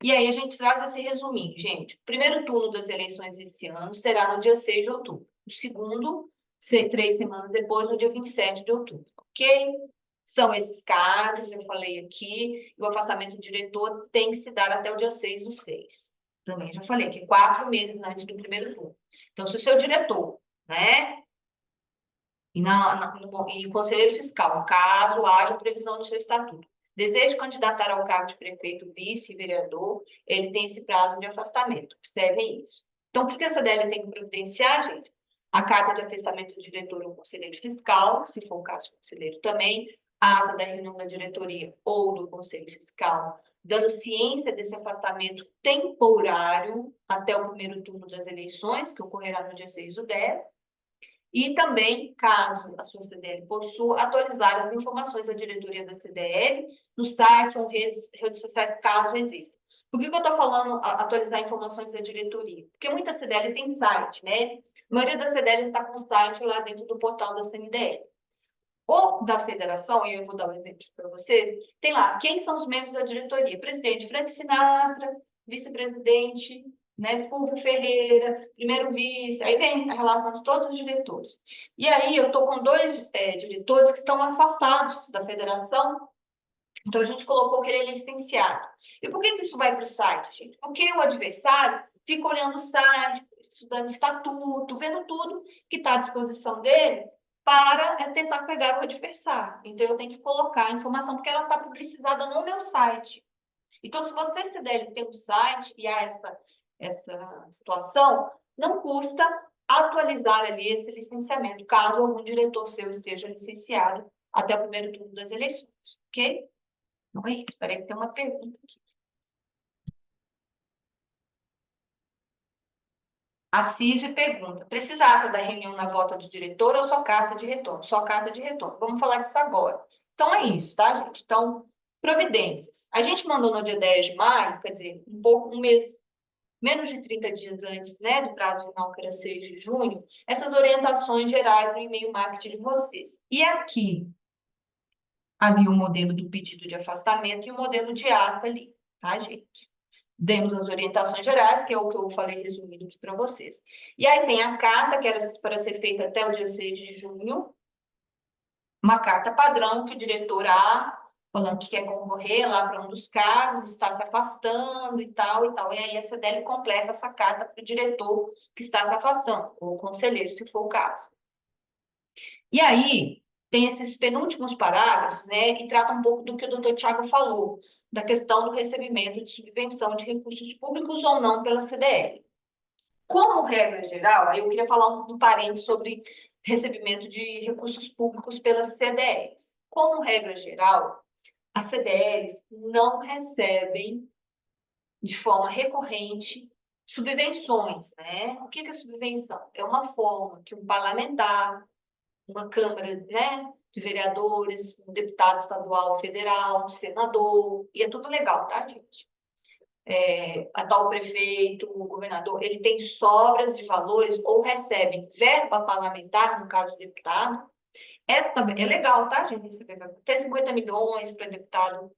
A: E aí a gente traz esse resuminho, gente. O primeiro turno das eleições esse ano será no dia 6 de outubro. O segundo, 3 semanas depois, no dia 27 de outubro. Ok? São esses casos, eu falei aqui, e o afastamento do diretor tem que se dar até o dia 6/6. Também já falei que 4 meses antes do primeiro turno. Então, se o seu diretor, né, e o conselheiro fiscal, caso haja previsão no seu estatuto, deseja candidatar ao cargo de prefeito, vice, vereador, ele tem esse prazo de afastamento. Observem isso. Então, o que a CDL tem que providenciar, gente? A carta de afastamento do diretor ou conselheiro fiscal, se for o caso do conselheiro também, a ata da reunião da diretoria ou do conselho fiscal, dando ciência desse afastamento temporário até o primeiro turno das eleições, que ocorrerá no dia 6/10, e também, caso a sua CDL possua, atualizar as informações da diretoria da CDL no site ou redes sociais, caso exista. Por que eu estou falando atualizar informações da diretoria? Porque muita CDL tem site, né? A maioria das CDL está com o site lá dentro do portal da CNDL. Ou da federação, e eu vou dar um exemplo para vocês, tem lá quem são os membros da diretoria: presidente Frank Sinatra, vice-presidente, né, Fulvio Ferreira, primeiro vice, aí vem a relação de todos os diretores. E aí eu estou com 2 diretores que estão afastados da federação, então a gente colocou que ele é licenciado. E por que isso vai para o site, gente? Porque o adversário fica olhando o site, estudando estatuto, vendo tudo que está à disposição dele para tentar pegar o adversário. Então, eu tenho que colocar a informação, porque ela está publicizada no meu site. Então, se você CDL tem um site e há essa situação, não custa atualizar ali esse licenciamento, caso algum diretor seu esteja licenciado até o primeiro turno das eleições, ok? Não é isso, espera aí que tem uma pergunta aqui. A CID pergunta: precisa ata da reunião na volta do diretor ou só carta de retorno? Só carta de retorno. Vamos falar disso agora. Então, é isso, tá, gente? Então, providências. A gente mandou no dia 10 de maio, quer dizer, um mês, menos de 30 dias antes, né, do prazo final, que era 6 de junho, essas orientações gerais no e-mail marketing de vocês. E aqui havia o modelo do pedido de afastamento e o modelo de ata ali, tá, gente? Demos as orientações gerais, que é o que eu falei resumido aqui para vocês. E aí tem a carta, que era para ser feita até o dia 6 de junho, uma carta padrão que o diretor A falando que quer concorrer lá para um dos cargos, está se afastando e tal e tal. E aí a CDL completa essa carta para o diretor que está se afastando, ou conselheiro, se for o caso. E aí tem esses penúltimos parágrafos, né, que tratam um pouco do que o doutor Tiago falou, da questão do recebimento de subvenção de recursos públicos ou não pela CDL. Como regra geral, aí eu queria falar um parênteses sobre recebimento de recursos públicos pelas CDLs. Como regra geral, as CDLs não recebem de forma recorrente subvenções, né? O que é subvenção? É uma forma que um parlamentar, uma Câmara, né, de vereadores, um deputado estadual, federal, um senador, e é tudo legal, tá, gente? Atual prefeito, o governador, ele tem sobras de valores ou recebe verba parlamentar, no caso do deputado. Essa também é legal, tá, gente? Receber até 50 milhões para deputado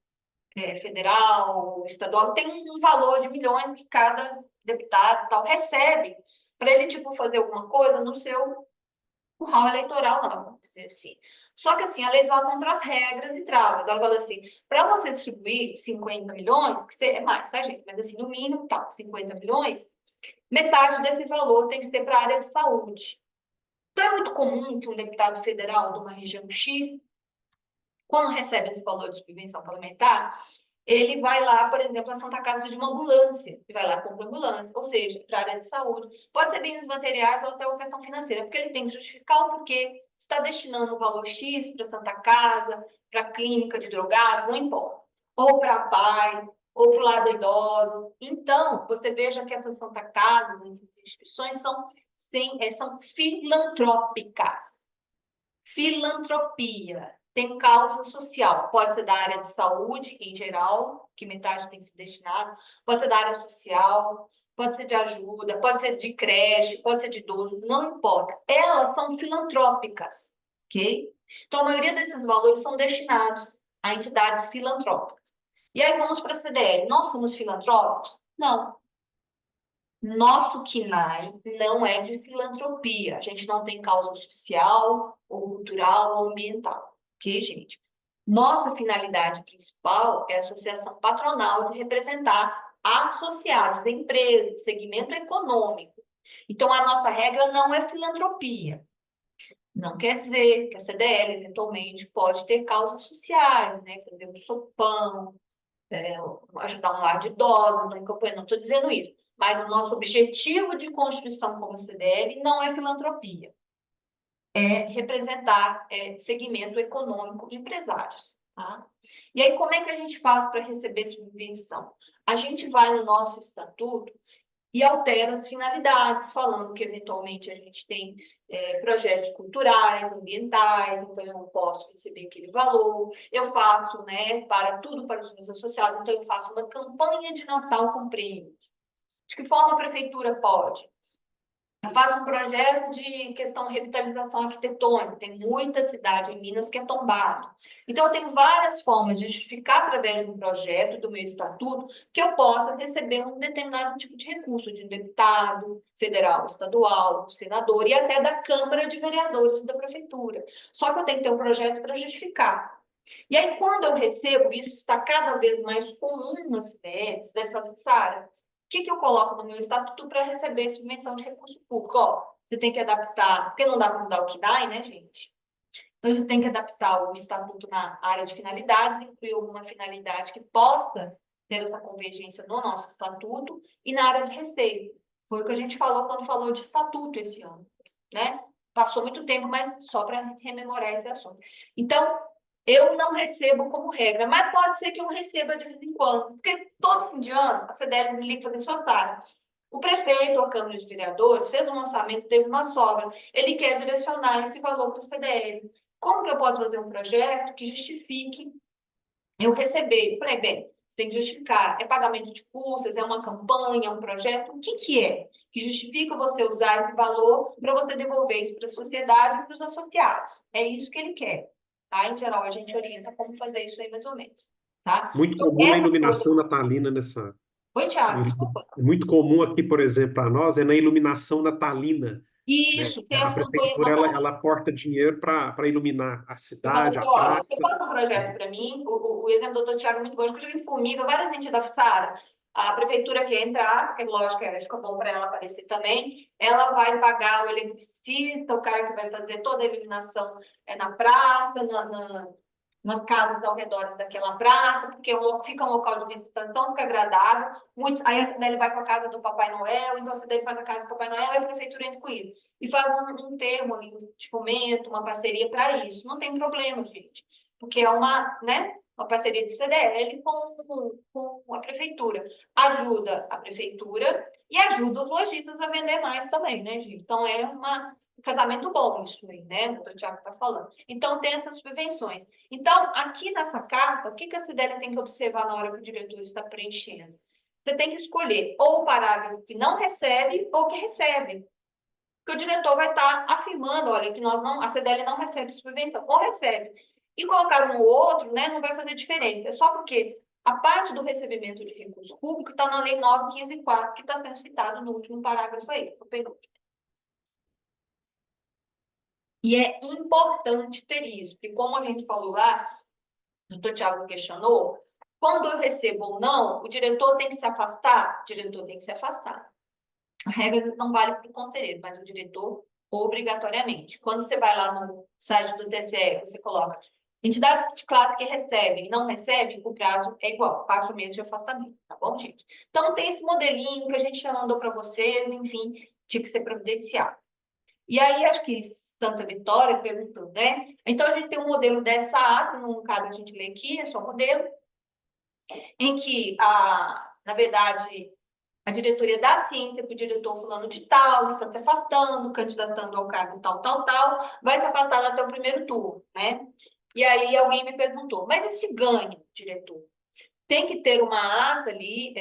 A: federal, estadual, tem um valor de milhões que cada deputado tal recebe para ele, tipo, fazer alguma coisa no seu curral eleitoral, lá, vamos dizer assim. Só que, assim, a legislação traz regras e travas. Ela fala assim, para você distribuir 50 milhões, que é mais, tá, gente? Mas, assim, no mínimo, tá, 50 milhões, metade desse valor tem que ser para a área de saúde. Então, é muito comum que um deputado federal de uma região X, quando recebe esse valor de subvenção parlamentar, ele vai lá, por exemplo, na Santa Casa de uma ambulância, e vai lá compra ambulância, ou seja, para a área de saúde. Pode ser bens materiais ou até uma questão financeira, porque ele tem que justificar o porquê está destinando o valor X para a Santa Casa, para a clínica de drogados, não importa. Ou para a PAI, ou para o lado idoso. Então, você veja que essas Santa Casas, essas instituições são filantrópicas. Filantropia tem causa social, pode ser da área de saúde em geral, que metade tem que ser destinado, pode ser da área social, pode ser de ajuda, pode ser de creche, pode ser de idoso, não importa. Elas são filantrópicas, ok? Então, a maioria desses valores são destinados a entidades filantrópicas. E aí vamos para a CDL. Nós somos filantrópicos? Não. Nosso KNAI não é de filantropia. A gente não tem causa social, ou cultural, ou ambiental. Ok, gente? Nossa finalidade principal é a associação patronal de representar associados, empresas, segmento econômico. Então, a nossa regra não é filantropia. Não quer dizer que a CDL, eventualmente, pode ter causas sociais, né? Fazer um sopão, ajudar um lar de idosos, não estou dizendo isso. Mas o nosso objetivo de constituição como CDL não é filantropia, é representar segmento econômico e empresários. Tá? E aí, como é que a gente faz para receber subvenção? A gente vai no nosso estatuto e altera as finalidades, falando que, eventualmente, a gente tem projetos culturais, ambientais, então eu não posso receber aquele valor. Eu faço, né, para tudo para os meus associados, então eu faço uma campanha de Natal com prêmios. De que forma a prefeitura pode? Eu faço um projeto de questão de revitalização arquitetônica. Tem muita cidade em Minas que é tombado. Então, eu tenho várias formas de justificar através do projeto, do meu estatuto, que eu possa receber um determinado tipo de recurso de um deputado federal, estadual, senador e até da Câmara de Vereadores da prefeitura. Só que eu tenho que ter um projeto para justificar. E aí, quando eu recebo, isso está cada vez mais comum nas cidades, você deve falar, Sara, o que eu coloco no meu estatuto para receber subvenção de recurso público? Ó, você tem que adaptar, porque não dá para mudar o que dá, né, gente? Então, você tem que adaptar o estatuto na área de finalidades, incluir alguma finalidade que possa ter essa convergência no nosso estatuto e na área de receita. Foi o que a gente falou quando falou de estatuto esse ano, né? Passou muito tempo, mas só para rememorar esse assunto. Então, eu não recebo como regra, mas pode ser que eu receba de vez em quando, porque todo fim de ano a CDL me liga para fazer sua sala. O prefeito ou a Câmara de Vereadores fez um orçamento, teve uma sobra, ele quer direcionar esse valor para o CDL. Como que eu posso fazer um projeto que justifique eu receber? Eu falei, bem, você tem que justificar, é pagamento de custas, é uma campanha, é um projeto, o que que é? Que justifica você usar esse valor para você devolver isso para a sociedade e para os associados. É isso que ele quer. Tá? Em geral, a gente orienta como fazer isso aí, mais ou menos. Tá?
B: Muito
A: Então,
B: comum na
A: essa coisa...
B: iluminação natalina nessa.
A: Oi, Thiago, desculpa.
B: É muito comum aqui, por exemplo, para nós, é na iluminação natalina. né?
A: Isso, tem
B: A
A: as campanhas
B: prefeitura, ela,
A: locais.
B: ela aporta dinheiro para iluminar a
A: Eu falo
B: cidade,
A: assim,
B: a
A: olha, você
B: praça,
A: faz um projeto
B: né?
A: para mim, o exemplo do doutor Tiago é muito bom, porque eu comigo, várias entidades, Sara, a prefeitura quer entrar, porque lógico, fica bom para ela aparecer também, ela vai pagar o eletricista, o cara que vai fazer toda a iluminação na praça, nas casas ao redor daquela praça, porque fica um local de visitação, fica agradável. Muitos, aí a Cideli vai para a casa do Papai Noel, então a Cideli faz a casa do Papai Noel e a prefeitura entra com isso. E faz um termo ali de fomento, uma parceria para isso. Não tem problema, gente, porque é uma parceria de CDL com a prefeitura. Ajuda a prefeitura e ajuda os lojistas a vender mais também, né, gente? Então é um casamento bom isso aí, né? O doutor Tiago está falando. Então, tem essas subvenções. Então, aqui nessa carta, o que a Cideli tem que observar na hora que o diretor está preenchendo? Você tem que escolher ou o parágrafo que não recebe ou que recebe. Porque o diretor vai estar afirmando, olha, que a Cideli não recebe subvenção, ou recebe. E colocar um ou outro, né, não vai fazer diferença. É só porque a parte do recebimento de recurso público está na Lei 9.504, que está sendo citado no último parágrafo aí, no penúltimo. E é importante ter isso, porque como a gente falou lá, o doutor Tiago questionou, quando eu recebo ou não, o diretor tem que se afastar? O diretor tem que se afastar. A regra não vale para o conselheiro, mas o diretor, obrigatoriamente. Quando você vai lá no site do TCE, você coloca entidades de classe que recebem e não recebem, o prazo é igual, 4 meses de afastamento, tá bom, gente? Então, tem esse modelinho que a gente já mandou para vocês, enfim, tinha que ser providenciado. E aí, acho que Santa Vitória perguntou, né? Então, a gente tem um modelo dessa ata, no caso a gente lê aqui, é só o modelo, em que, na verdade, a diretoria dá ciência que o diretor fulano de tal está se afastando, candidatando ao cargo tal, tal, tal, vai se afastar até o primeiro turno, né? E aí alguém me perguntou, mas esse ganho, diretor? Tem que ter uma ata ali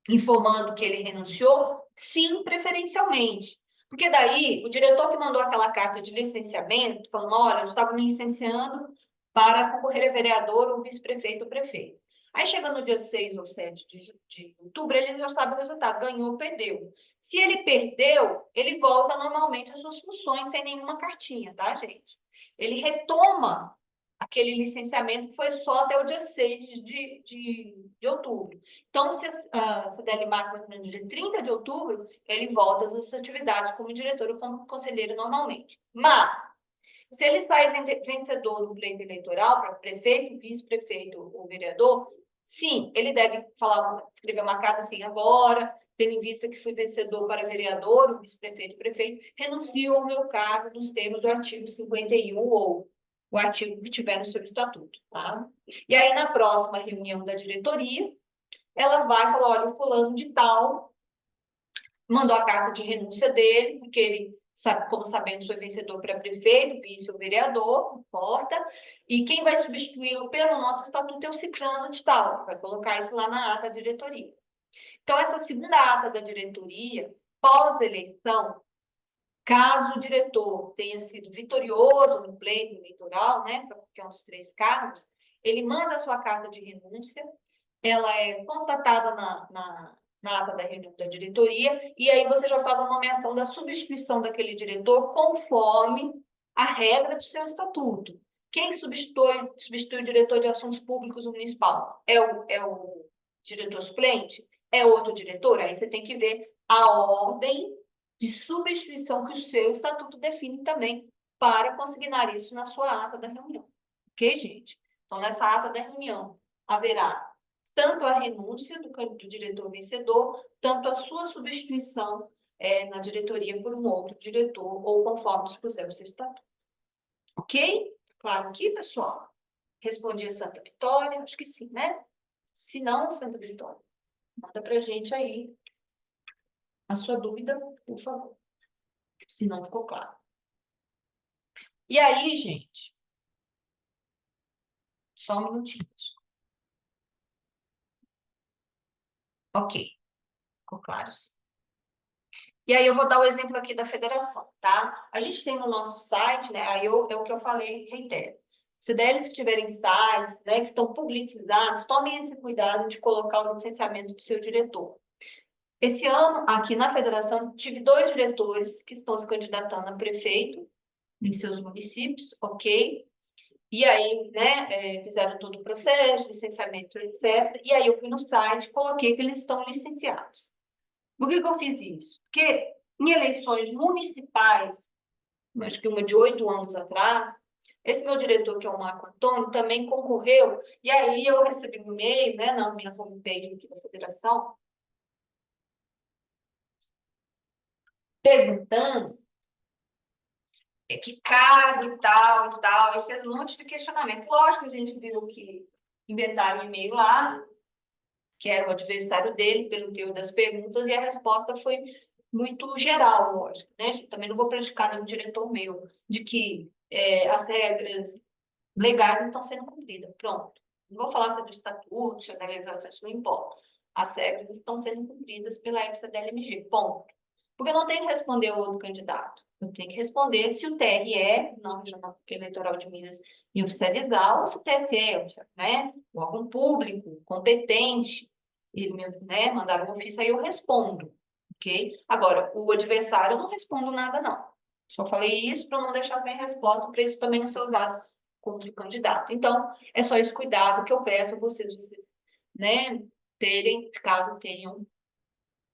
A: informando que ele renunciou? Sim, preferencialmente. Porque daí, o diretor que mandou aquela carta de licenciamento, falando, olha, eu estava me licenciando para concorrer a vereador ou vice-prefeito ou prefeito. Aí, chega no dia 6 ou 7 de outubro, ele já sabe o resultado, ganhou ou perdeu. Se ele perdeu, ele volta normalmente às suas funções sem nenhuma cartinha, tá, gente? Ele retoma aquele licenciamento que foi só até o dia 6 de outubro. Então, se a CDL marca no dia 30 de outubro, ele volta às suas atividades como diretor ou como conselheiro normalmente. Mas, se ele sai vencedor do pleito eleitoral para prefeito, vice-prefeito ou vereador, sim, ele deve escrever uma carta assim, agora, tendo em vista que fui vencedor para vereador, vice-prefeito, prefeito, renuncio ao meu cargo nos termos do artigo 51 ou o artigo que tiver no seu estatuto, tá? E aí, na próxima reunião da diretoria, ela vai falar, olha, o fulano de tal mandou a carta de renúncia dele, porque ele, como sabemos, foi vencedor para prefeito, vice ou vereador, não importa, e quem vai substituí-lo pelo nosso estatuto é o ciclano de tal, vai colocar isso lá na ata da diretoria. Então, essa segunda ata da diretoria, pós-eleição, caso o diretor tenha sido vitorioso no pleito eleitoral, né, para qualquer um dos 3 cargos, ele manda a sua carta de renúncia, ela é constatada na ata da reunião da diretoria, e aí você já faz a nomeação da substituição daquele diretor conforme a regra do seu estatuto. Quem substitui o diretor de assuntos públicos municipal? É o diretor suplente? É outro diretor? Aí você tem que ver a ordem de substituição que o seu estatuto define também para consignar isso na sua ata da reunião. Ok, gente? Então, nessa ata da reunião, haverá tanto a renúncia do diretor vencedor, tanto a sua substituição na diretoria por um outro diretor, ou conforme dispuser o seu estatuto. Ok? Claro aqui, pessoal? Respondi a Santa Vitória? Acho que sim, né? Se não, Santa Vitória, manda para a gente aí a sua dúvida, por favor. Se não ficou claro. E aí, gente, só um minutinho. Ok, ficou claro, sim. E aí eu vou dar o exemplo aqui da federação, tá? A gente tem no nosso site, né? Aí é o que eu falei, reitero. CDLs que tiverem sites, né, que estão publicizados, tomem esse cuidado de colocar o licenciamento do seu diretor. Esse ano, aqui na federação, tive 2 diretores que estão se candidatando a prefeito em seus municípios, ok? E aí, né, fizeram todo o processo, licenciamento, etc. E aí eu fui no site, coloquei que eles estão licenciados. Por que que eu fiz isso? Porque em eleições municipais, acho que uma de 8 anos atrás, esse meu diretor, que é o Marco Antônio, também concorreu, e aí eu recebi um e-mail, né, na minha homepage aqui da federação, perguntando que cargo e tal, e fez um monte de questionamento. Lógico que a gente viu que inventaram um e-mail lá, que era o adversário dele, pelo teor das perguntas, e a resposta foi muito geral, lógico, né? Também não vou prejudicar nenhum diretor meu, de que as regras legais não estão sendo cumpridas. Pronto. Não vou falar se é do estatuto, se é da legislação, isso não importa. As regras estão sendo cumpridas pela EPSA da LMG. Ponto. Porque eu não tenho que responder o outro candidato. Eu tenho que responder se o TRE, não Regional Eleitoral de Minas, me oficializar, ou se o TSE, né, o órgão público, competente, ele me, né, mandar um ofício, aí eu respondo, ok? Agora, o adversário, eu não respondo nada, não. Só falei isso para não deixar sem resposta, para isso também não ser usado contra o candidato. Então, é só esse cuidado que eu peço a vocês, né, terem, caso tenham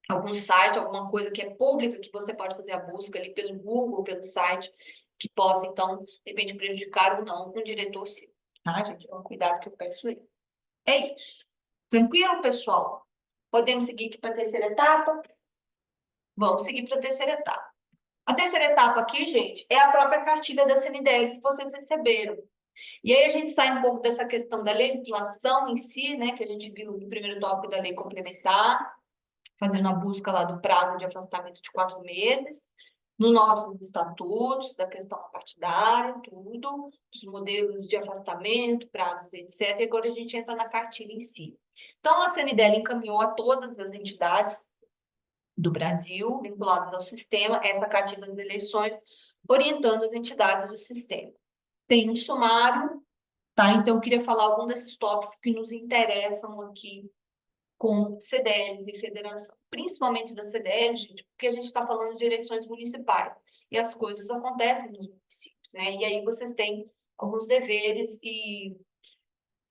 A: algum site, alguma coisa que é pública, que você pode fazer a busca ali pelo Google, pelo site, que possa, então, de repente, prejudicar ou não um diretor seu. Tá, gente? É um cuidado que eu peço aí. É isso. Tranquilo, pessoal? Podemos seguir aqui para a terceira etapa? Vamos seguir para a terceira etapa. A terceira etapa aqui, gente, é a própria cartilha da CNDL que vocês receberam. E aí a gente sai um pouco dessa questão da legislação em si, né, que a gente viu no primeiro tópico da lei complementar, fazendo a busca lá do prazo de afastamento de 4 meses, nos nossos estatutos, da questão partidária, tudo, os modelos de afastamento, prazos, etc. E agora a gente entra na cartilha em si. Então, a CNDL encaminhou a todas as entidades do Brasil, vinculadas ao sistema, essa cartilha das eleições, orientando as entidades do sistema. Tem um sumário, tá? Então, eu queria falar alguns desses tópicos que nos interessam aqui com CDLs e federação, principalmente da CDL, gente, porque a gente está falando de eleições municipais e as coisas acontecem nos municípios, né? E aí vocês têm alguns deveres e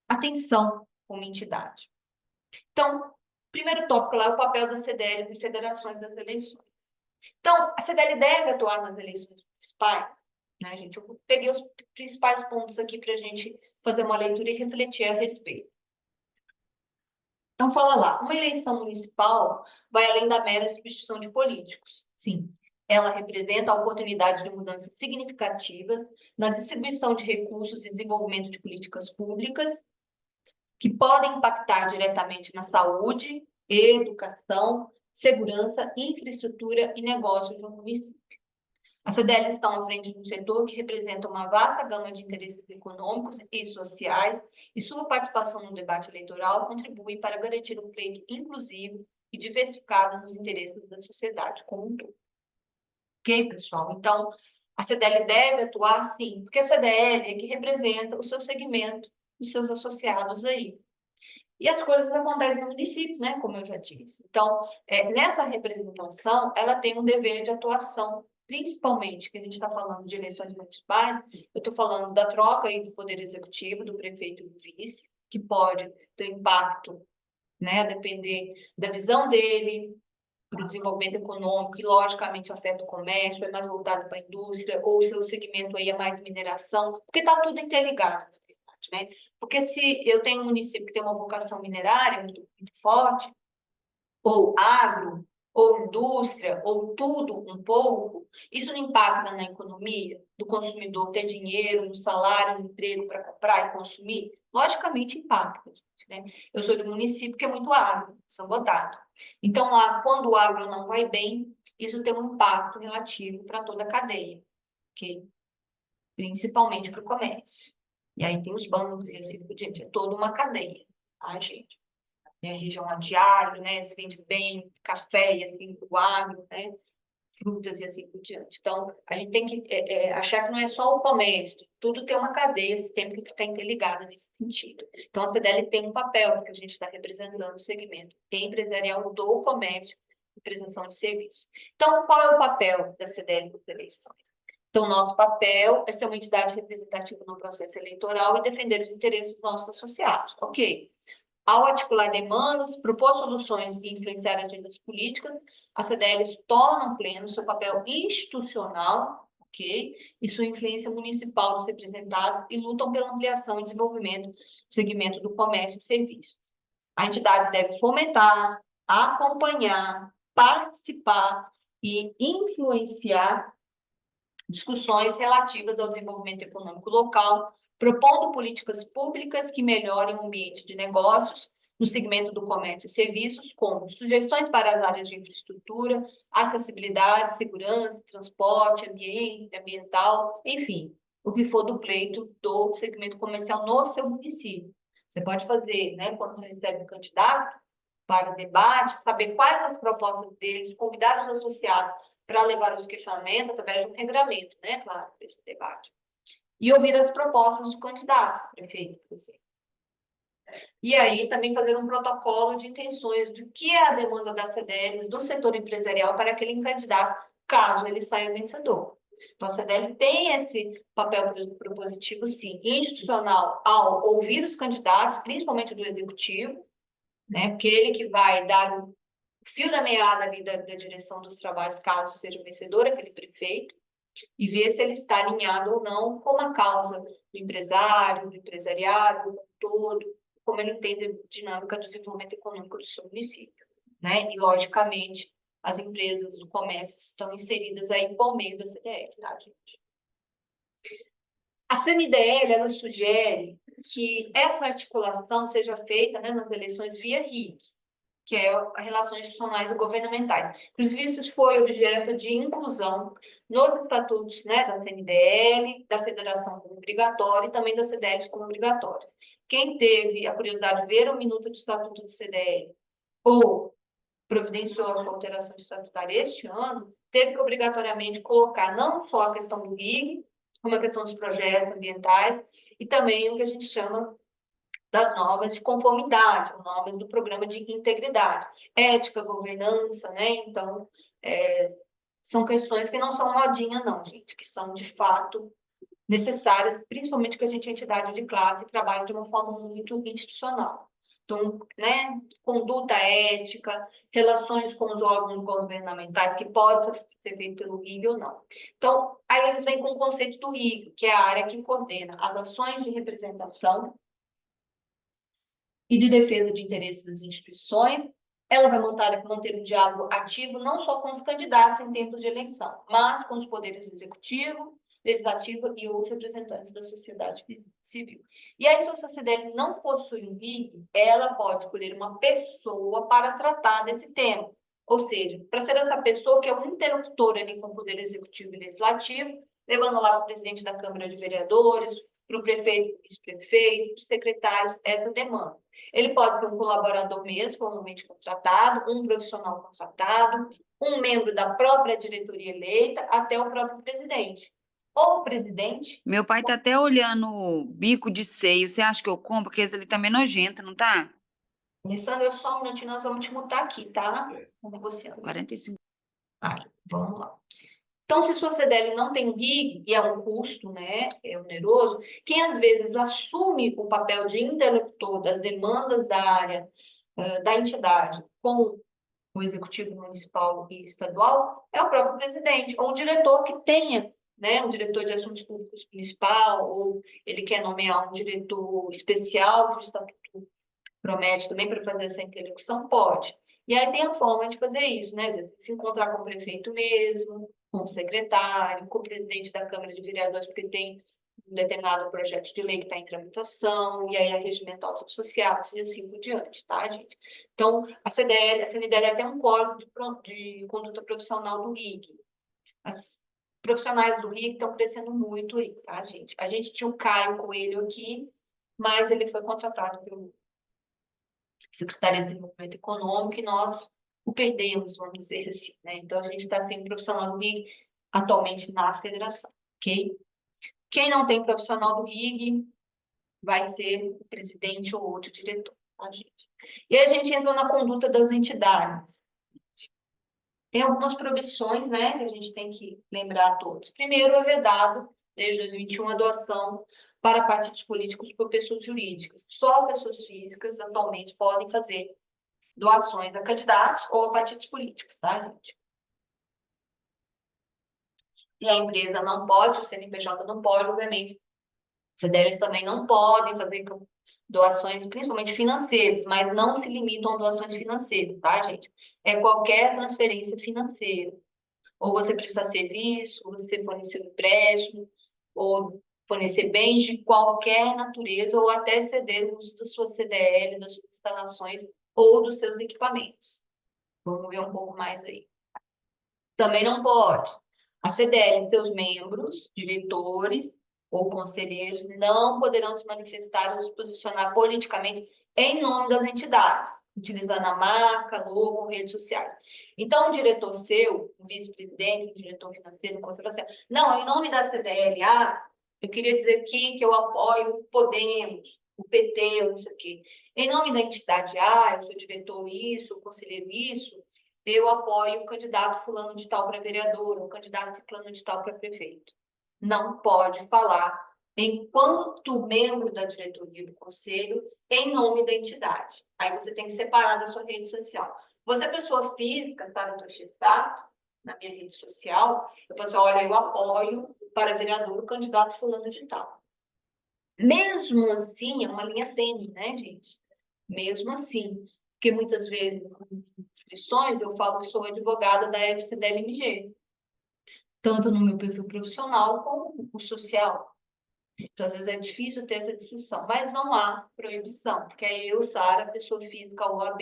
A: atenção como entidade. Então, primeiro tópico lá é o papel das CDLs e federações das eleições. Então, a CDL deve atuar nas eleições municipais, né, gente? Eu peguei os principais pontos aqui para a gente fazer uma leitura e refletir a respeito. Então, fala lá, uma eleição municipal vai além da mera substituição de políticos. Sim, ela representa a oportunidade de mudanças significativas na distribuição de recursos e desenvolvimento de políticas públicas que podem impactar diretamente na saúde, educação, segurança, infraestrutura e negócios no município. As CDLs estão à frente de um setor que representa uma vasta gama de interesses econômicos e sociais, e sua participação no debate eleitoral contribui para garantir um pleito inclusivo e diversificado nos interesses da sociedade como um todo. Ok, pessoal? Então, a CDL deve atuar, sim, porque a CDL é que representa o seu segmento, os seus associados aí. E as coisas acontecem no município, né, como eu já disse. Então, nessa representação, ela tem um dever de atuação, principalmente, que a gente está falando de eleições municipais, eu estou falando da troca aí do Poder Executivo, do prefeito e do vice, que pode ter impacto, né, a depender da visão dele para o desenvolvimento econômico, e logicamente afeta o comércio, é mais voltado para a indústria, ou o seu segmento aí é mais mineração, porque está tudo interligado, né? Porque se eu tenho um município que tem uma vocação minerária muito, muito forte, ou agro, ou indústria, ou tudo um pouco, isso não impacta na economia do consumidor ter dinheiro, no salário, no emprego para comprar e consumir? Logicamente impacta, gente, né? Eu sou de um município que é muito agro, São Gotardo. Então, lá, quando o agro não vai bem, isso tem um impacto relativo para toda a cadeia, ok? Principalmente para o comércio. E aí tem os bancos e assim por diante, é toda uma cadeia, tá, gente? Tem a região lá de agro, né? Se vende bem, café e assim, o agro, né? Frutas e assim por diante. Então, a gente tem que achar que não é só o comércio, tudo tem uma cadeia, tem que estar interligado nesse sentido. Então, a CDL tem um papel, porque a gente está representando o segmento empresarial do comércio prestação de serviço. Então, qual é o papel da CDL nas eleições? Então, nosso papel é ser uma entidade representativa no processo eleitoral e defender os interesses dos nossos associados. Ok. Ao articular demandas, propor soluções e influenciar agendas políticas, a CDL torna pleno seu papel institucional, ok? E sua influência municipal dos representados e lutam pela ampliação e desenvolvimento do segmento do comércio e serviços. A entidade deve fomentar, acompanhar, participar e influenciar discussões relativas ao desenvolvimento econômico local, propondo políticas públicas que melhorem o ambiente de negócios no segmento do comércio e serviços, como sugestões para as áreas de infraestrutura, acessibilidade, segurança, transporte, ambiente, ambiental, enfim, o que for do pleito do segmento comercial no seu município. Você pode fazer, né, quando você recebe um candidato para debate, saber quais as propostas deles, convidar os associados para levar os questionamentos através de um regramento, né, claro, desse debate. E ouvir as propostas dos candidatos, prefeito, assim. E aí também fazer um protocolo de intenções do que é a demanda das CDLs, do setor empresarial para aquele candidato, caso ele saia vencedor. Então, a CDL tem esse papel propositivo, sim, institucional, ao ouvir os candidatos, principalmente do executivo, né, porque ele que vai dar o fio da meada ali da direção dos trabalhos, caso seja vencedor aquele prefeito, e ver se ele está alinhado ou não com a causa do empresário, do empresariado, do todo, como ele entende a dinâmica do desenvolvimento econômico do seu município, né? E, logicamente, as empresas do comércio estão inseridas aí por meio da CDL, tá, gente? A CNDL, ela sugere que essa articulação seja feita, né, nas eleições via RIC, que é as relações institucionais e governamentais. Inclusive, isso foi objeto de inclusão nos estatutos, né, da CNDL, da Federação como obrigatório e também da CDL como obrigatório. Quem teve a curiosidade de ver o minuto do estatuto do CDL ou providenciou a sua alteração estatutária este ano, teve que obrigatoriamente colocar não só a questão do RIG, como a questão dos projetos ambientais e também o que a gente chama das normas de conformidade, normas do programa de integridade, ética, governança, né? Então, são questões que não são modinha, não, gente, que são, de fato, necessárias, principalmente que a gente é entidade de classe e trabalha de uma forma muito institucional. Então, né, conduta ética, relações com os órgãos governamentais, que pode ser feito pelo RIG ou não. Então, aí eles vêm com o conceito do RIG, que é a área que coordena as ações de representação e de defesa de interesses das instituições. Ela vai manter um diálogo ativo não só com os candidatos em tempos de eleição, mas com os poderes executivo, legislativo e outros representantes da sociedade civil. E aí, se a sociedade não possui um RIG, ela pode escolher uma pessoa para tratar desse tema. Ou seja, para ser essa pessoa que é o interlocutor ali com o poder executivo e legislativo, levando lá para o presidente da Câmara de Vereadores, para o prefeito, vice-prefeito, para os secretários, essa demanda. Ele pode ser um colaborador mesmo, formalmente contratado, um profissional contratado, um membro da própria diretoria eleita, até o próprio presidente. Ou o presidente...
C: Meu pai tá até olhando o bico de seio. Você acha que eu compro? Porque esse ali tá meio nojento, não tá?
A: Alessandra, só um minutinho, nós vamos te mutar aqui, tá? Vamos negociando.
C: 45.
A: Aqui, vamos lá. Então, se sua CDL não tem RIG, e é um custo, né, é oneroso, quem às vezes assume o papel de interlocutor das demandas da área, da entidade, com o executivo municipal e estadual, é o próprio presidente, ou o diretor que tenha, né, um diretor de assuntos públicos municipal, ou ele quer nomear um diretor especial, que o estatuto promete também para fazer essa interlocução, pode. E aí tem a forma de fazer isso, né? De se encontrar com o prefeito mesmo, com o secretário, com o presidente da Câmara de Vereadores, porque tem um determinado projeto de lei que está em tramitação, e aí a regimental associados e assim por diante, tá, gente? Então, a CNDL tem um código de conduta profissional do RIG. As profissionais do RIG estão crescendo muito aí, tá, gente? A gente tinha o Caio Coelho aqui, mas ele foi contratado pelo Secretaria de Desenvolvimento Econômico, e nós o perdemos, vamos dizer assim, né? Então, a gente está sem profissional do RIG atualmente na federação, ok? Quem não tem profissional do RIG vai ser o presidente ou outro diretor, tá, gente? E aí a gente entra na conduta das entidades. Tem algumas proibições, né, que a gente tem que lembrar a todos. Primeiro, é vedado, desde 2021, a doação para partidos políticos por pessoas jurídicas. Só pessoas físicas atualmente podem fazer doações a candidatos ou a partidos políticos, tá, gente? E a empresa não pode, o CNPJ não pode, obviamente. CDLs também não podem fazer doações, principalmente financeiras, mas não se limitam a doações financeiras, tá, gente? É qualquer transferência financeira. Ou você prestar serviço, ou você fornecer um empréstimo, ou fornecer bens de qualquer natureza, ou até ceder o uso da sua CDL, das suas instalações ou dos seus equipamentos. Vamos ver um pouco mais aí. Também não pode. A CDL e seus membros, diretores ou conselheiros não poderão se manifestar ou se posicionar politicamente em nome das entidades, utilizando a marca, logo, redes sociais. Então, o diretor seu, o vice-presidente, o diretor financeiro, o conselheiro, não, em nome da CDL, eu queria dizer aqui que eu apoio o Podemos, o PT, ou isso aqui. Em nome da entidade A, eu sou diretor isso, o conselheiro isso, eu apoio o candidato fulano de tal para vereador, o candidato ciclano de tal para prefeito. Não pode falar enquanto membro da diretoria do conselho em nome da entidade. Aí você tem que separar da sua rede social. Você é pessoa física, está no teu status, na minha rede social, eu falo assim, olha, eu apoio para vereador o candidato fulano de tal. Mesmo assim, é uma linha tênue, né, gente? Mesmo assim, porque muitas vezes nas inscrições eu falo que sou advogada da FCDLMG, tanto no meu perfil profissional como no social. Então, às vezes é difícil ter essa distinção, mas não há proibição, porque é eu, Sara, pessoa física OAB,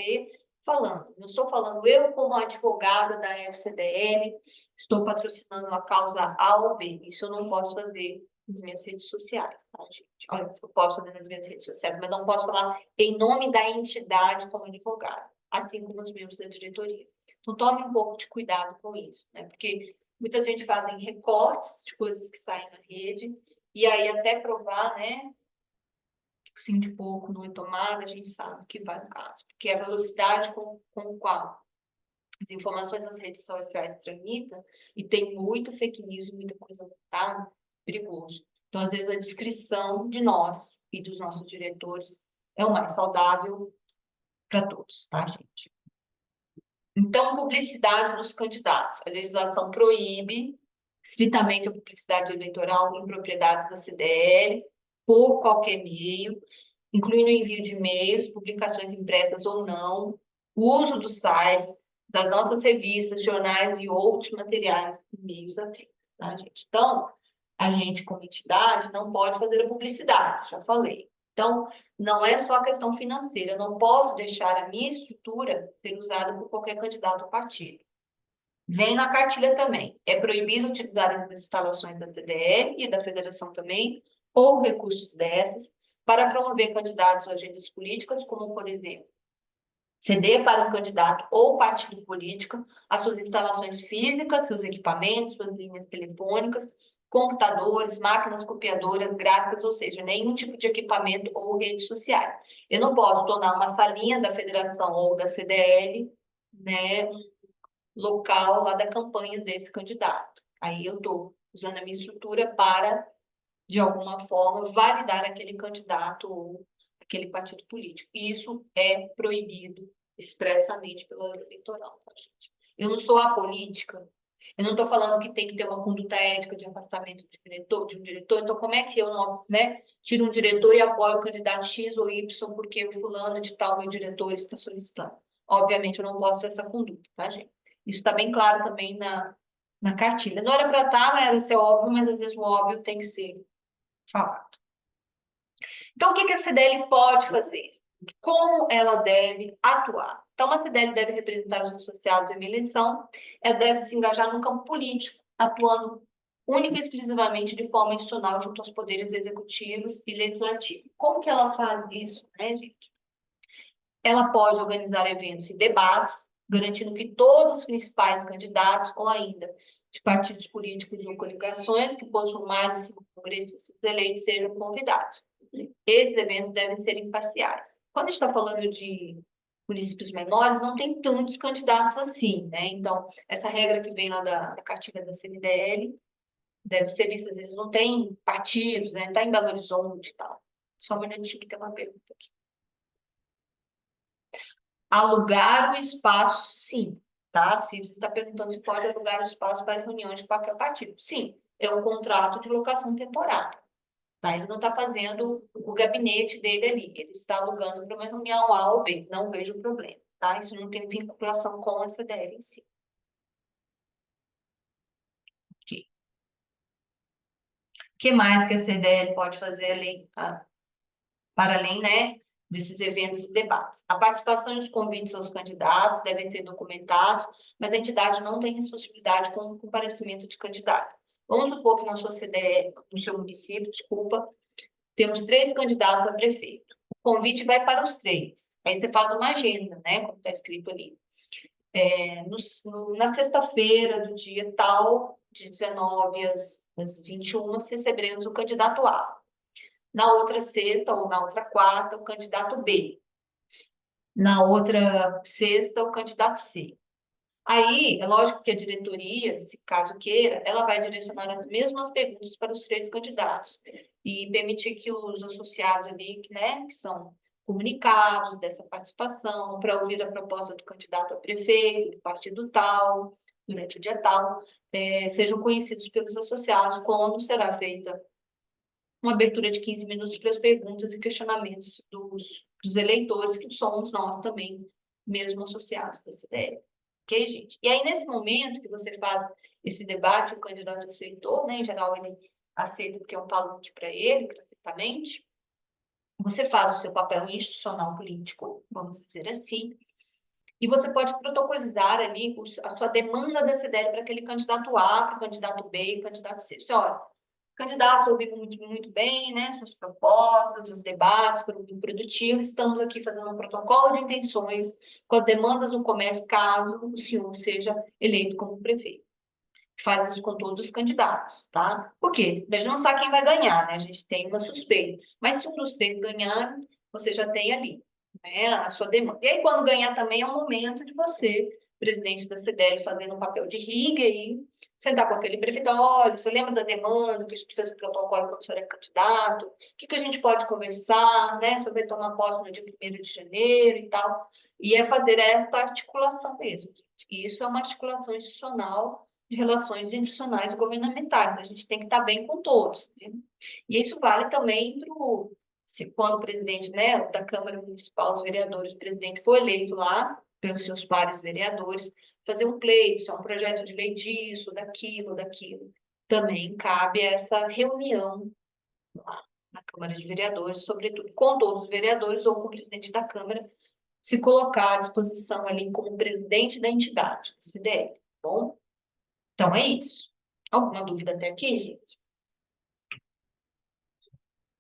A: falando. Não estou falando eu como advogada da FCDL, estou patrocinando a causa A ou B. Isso eu não posso fazer nas minhas redes sociais, tá, gente? Olha, eu posso fazer nas minhas redes sociais, mas não posso falar em nome da entidade como advogada, assim como os membros da diretoria. Então, tome um pouco de cuidado com isso, né? Porque muita gente faz recortes de coisas que saem na rede, e aí, até provar, né, que sim de pouco não é tomada, a gente sabe que vai no caso. Porque a velocidade com qual as informações nas redes sociais tramitam, e tem muito fake news, muita coisa montada, perigoso. Então, às vezes, a descrição de nós e dos nossos diretores é o mais saudável para todos, tá, gente? Então, publicidade dos candidatos. A legislação proíbe estritamente a publicidade eleitoral em propriedades da CDL, por qualquer meio, incluindo o envio de e-mails, publicações impressas ou não, o uso dos sites, das nossas revistas, jornais e outros materiais e meios afins, tá, gente? Então, a gente, como entidade, não pode fazer a publicidade, já falei. Então, não é só a questão financeira, eu não posso deixar a minha estrutura ser usada por qualquer candidato ao partido. Vem na cartilha também. É proibido utilizar as instalações da CDL e da federação também, ou recursos dessas, para promover candidatos ou agendas políticas, como, por exemplo, ceder para um candidato ou partido político as suas instalações físicas, seus equipamentos, suas linhas telefônicas, computadores, máquinas copiadoras, gráficas, ou seja, nenhum tipo de equipamento ou redes sociais. Eu não posso tornar uma salinha da federação ou da CDL, né, local lá da campanha desse candidato. Aí eu estou usando a minha estrutura para, de alguma forma, validar aquele candidato ou aquele partido político. Isso é proibido expressamente pela lei eleitoral, tá, gente? Eu não sou apolítica. Eu não estou falando que tem que ter uma conduta ética de afastamento de um diretor. Então, como é que eu não, né, tiro um diretor e apoio o candidato X ou Y porque o fulano de tal, meu diretor, está solicitando? Obviamente, eu não gosto dessa conduta, tá, gente? Isso está bem claro também na cartilha. Não era para estar, mas era ser óbvio, mas às vezes o óbvio tem que ser falado. Então, o que a CDL pode fazer? Como ela deve atuar? Então, a CDL deve representar os associados em uma eleição, ela deve se engajar no campo político, atuando única e exclusivamente de forma institucional junto aos poderes executivos e legislativos. Como que ela faz isso, né, gente? Ela pode organizar eventos e debates, garantindo que todos os principais candidatos, ou ainda de partidos políticos ou coligações que possuam mais de 5 congressistas eleitos, sejam convidados. Esses eventos devem ser imparciais. Quando a gente está falando de municípios menores não tem tantos candidatos assim, né? Então, essa regra que vem lá da cartilha da CNDL deve ser vista, às vezes não tem partidos, né? Não está em Belo Horizonte e tal. Só um minutinho que tem uma pergunta aqui. Alugar o espaço, sim, tá? Se você está perguntando se pode alugar o espaço para reuniões de qualquer partido. Sim, é um contrato de locação temporária. Tá? Ele não está fazendo o gabinete dele ali, ele está alugando para uma reunião A ou B, não vejo problema, tá? Isso não tem vinculação com a CDL em si. Ok. O que mais que a CDL pode fazer para além, né, desses eventos e debates? A participação de convites aos candidatos devem ser documentados, mas a entidade não tem responsabilidade com o comparecimento de candidato. Vamos supor que na sua CDL, no seu município, desculpa, temos 3 candidatos a prefeito. O convite vai para os 3. Aí você faz uma agenda, né? Como está escrito ali. Na sexta-feira do dia tal, de 19 às 21, receberemos o candidato A. Na outra sexta ou na outra quarta, o candidato B. Na outra sexta, o candidato C. Aí, é lógico que a diretoria, se caso queira, ela vai direcionar as mesmas perguntas para os 3 candidatos e permitir que os associados ali, né, que são comunicados dessa participação, para ouvir a proposta do candidato a prefeito, do partido tal, durante o dia tal, sejam conhecidos pelos associados quando será feita uma abertura de 15 minutos para as perguntas e questionamentos dos eleitores, que somos nós também, mesmo associados da CDL. Ok, gente? E aí, nesse momento que você faz esse debate, o candidato aceitou, né? Em geral, ele aceita porque é um palanque para ele, gratuitamente. Você faz o seu papel institucional político, vamos dizer assim, e você pode protocolizar ali a sua demanda da CDL para aquele candidato A, para o candidato B e o candidato C. Você, olha, candidatos ouviram muito bem, né, suas propostas, os debates foram muito produtivos. Estamos aqui fazendo um protocolo de intenções com as demandas do comércio, caso o senhor seja eleito como prefeito. Faz isso com todos os candidatos, tá? Por quê? A gente não sabe quem vai ganhar, né? A gente tem uma suspeita. Mas se um dos 3 ganhar, você já tem ali, né, a sua demanda. E aí, quando ganhar também, é o momento de você, presidente da CDL, fazendo um papel de riga aí, sentar com aquele prefeito, olha, você lembra da demanda que a gente fez o protocolo quando o senhor é candidato? O que a gente pode conversar, né? Sobre tomar posse no dia 1º de janeiro e tal. E é fazer essa articulação mesmo. E isso é uma articulação institucional de relações institucionais e governamentais. A gente tem que estar bem com todos, né? E isso vale também quando o presidente, né, da Câmara Municipal dos Vereadores, o presidente foi eleito lá pelos seus pares vereadores, fazer um pleito, se é um projeto de lei disso, daquilo. Também cabe essa reunião lá na Câmara de Vereadores, sobretudo com todos os vereadores ou com o presidente da Câmara, se colocar à disposição ali como presidente da entidade, CDL, tá bom? Então é isso. Alguma dúvida até aqui, gente?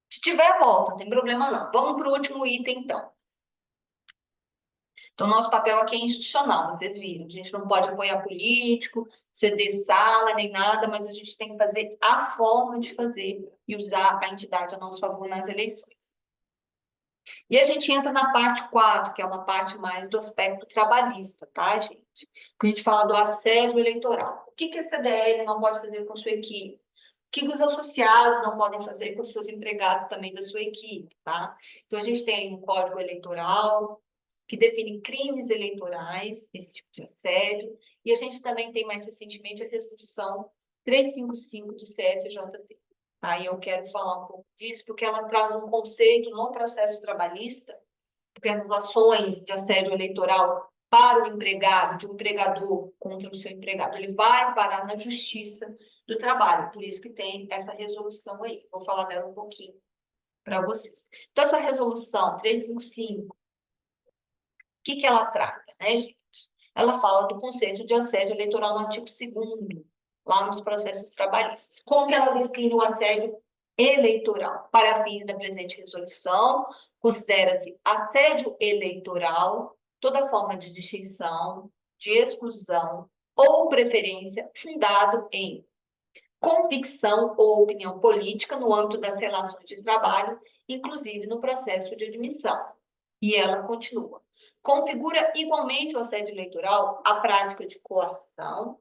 A: Se tiver, volta, não tem problema não. Vamos para o último item, então. Então, nosso papel aqui é institucional, vocês viram. A gente não pode apoiar político, ceder sala, nem nada, mas a gente tem que fazer a forma de fazer e usar a entidade a nosso favor nas eleições. E a gente entra na parte 4, que é uma parte mais do aspecto trabalhista, tá, gente? Que a gente fala do assédio eleitoral. O que a CDL não pode fazer com a sua equipe? O que os associados não podem fazer com os seus empregados também da sua equipe, tá? Então, a gente tem aí um código eleitoral que define crimes eleitorais, esse tipo de assédio, e a gente também tem mais recentemente a resolução 355 do CSJT. Aí eu quero falar um pouco disso, porque ela traz um conceito no processo trabalhista, porque as ações de assédio eleitoral para o empregado, de um empregador contra o seu empregado, ele vai parar na justiça do trabalho. Por isso que tem essa resolução aí. Vou falar dela um pouquinho para vocês. Então, essa resolução 355, o que ela trata, né, gente? Ela fala do conceito de assédio eleitoral no artigo 2º, lá nos processos trabalhistas. Como que ela define o assédio eleitoral? Para fins da presente resolução, considera-se assédio eleitoral toda forma de distinção, de exclusão ou preferência fundado em convicção ou opinião política no âmbito das relações de trabalho, inclusive no processo de admissão. E ela continua. configura igualmente o assédio eleitoral a prática de coação,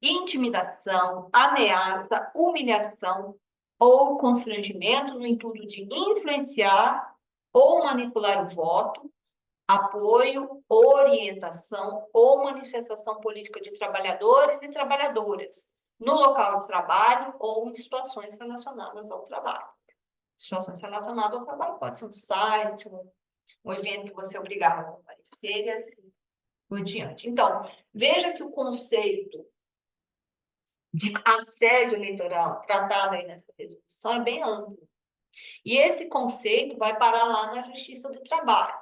A: intimidação, ameaça, humilhação ou constrangimento no intuito de influenciar ou manipular o voto, apoio, orientação ou manifestação política de trabalhadores e trabalhadoras no local de trabalho ou em situações relacionadas ao trabalho. Situações relacionadas ao trabalho pode ser um site, um evento que você é obrigado a comparecer e assim por diante. Então, veja que o conceito de assédio eleitoral tratado aí nessa resolução é bem amplo. E esse conceito vai parar lá na Justiça do Trabalho.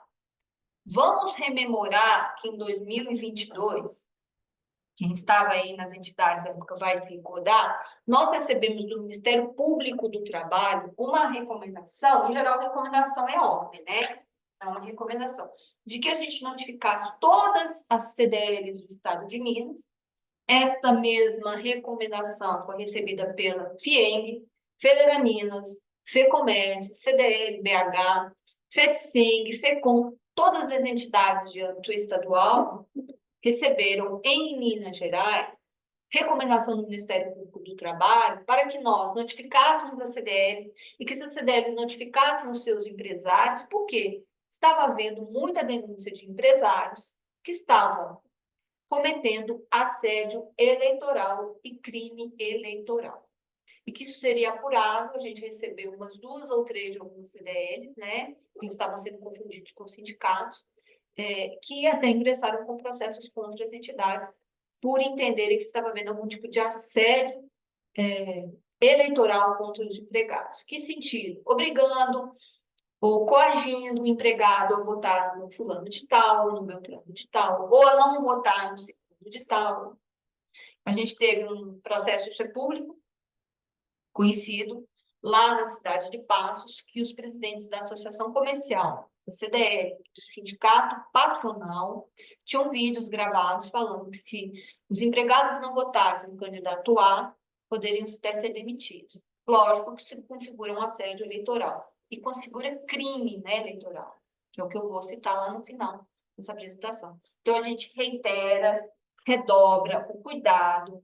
A: Vamos rememorar que em 2022, quem estava aí nas entidades da época vai recordar, nós recebemos do Ministério Público do Trabalho uma recomendação, em geral a recomendação é ordem, né? É uma recomendação, de que a gente notificasse todas as CDLs do Estado de Minas. Esta mesma recomendação foi recebida pela FIENG, Federaminas, FEComércio, CDL, BH, FETSING, FECOM, todas as entidades de âmbito estadual receberam em Minas Gerais recomendação do Ministério Público do Trabalho para que nós notificássemos as CDLs e que essas CDLs notificassem os seus empresários, porque estava havendo muita denúncia de empresários que estavam cometendo assédio eleitoral e crime eleitoral. E que isso seria apurado, a gente recebeu umas 2 ou 3 de algumas CDLs, né, que estavam sendo confundidos com sindicatos, que até ingressaram com processos contra as entidades, por entenderem que estava havendo algum tipo de assédio eleitoral contra os empregados. Que sentido? Obrigando ou coagindo o empregado a votar no fulano de tal, no beltrano de tal, ou a não votar no ciclano de tal. A gente teve um processo, isso é público, conhecido, lá na cidade de Passos, que os presidentes da Associação Comercial, do CDL, do Sindicato Patronal, tinham vídeos gravados falando que se os empregados não votassem no candidato A, poderiam até ser demitidos. Lógico que se configura um assédio eleitoral e configura crime, né, eleitoral, que é o que eu vou citar lá no final dessa apresentação. Então, a gente reitera, redobra o cuidado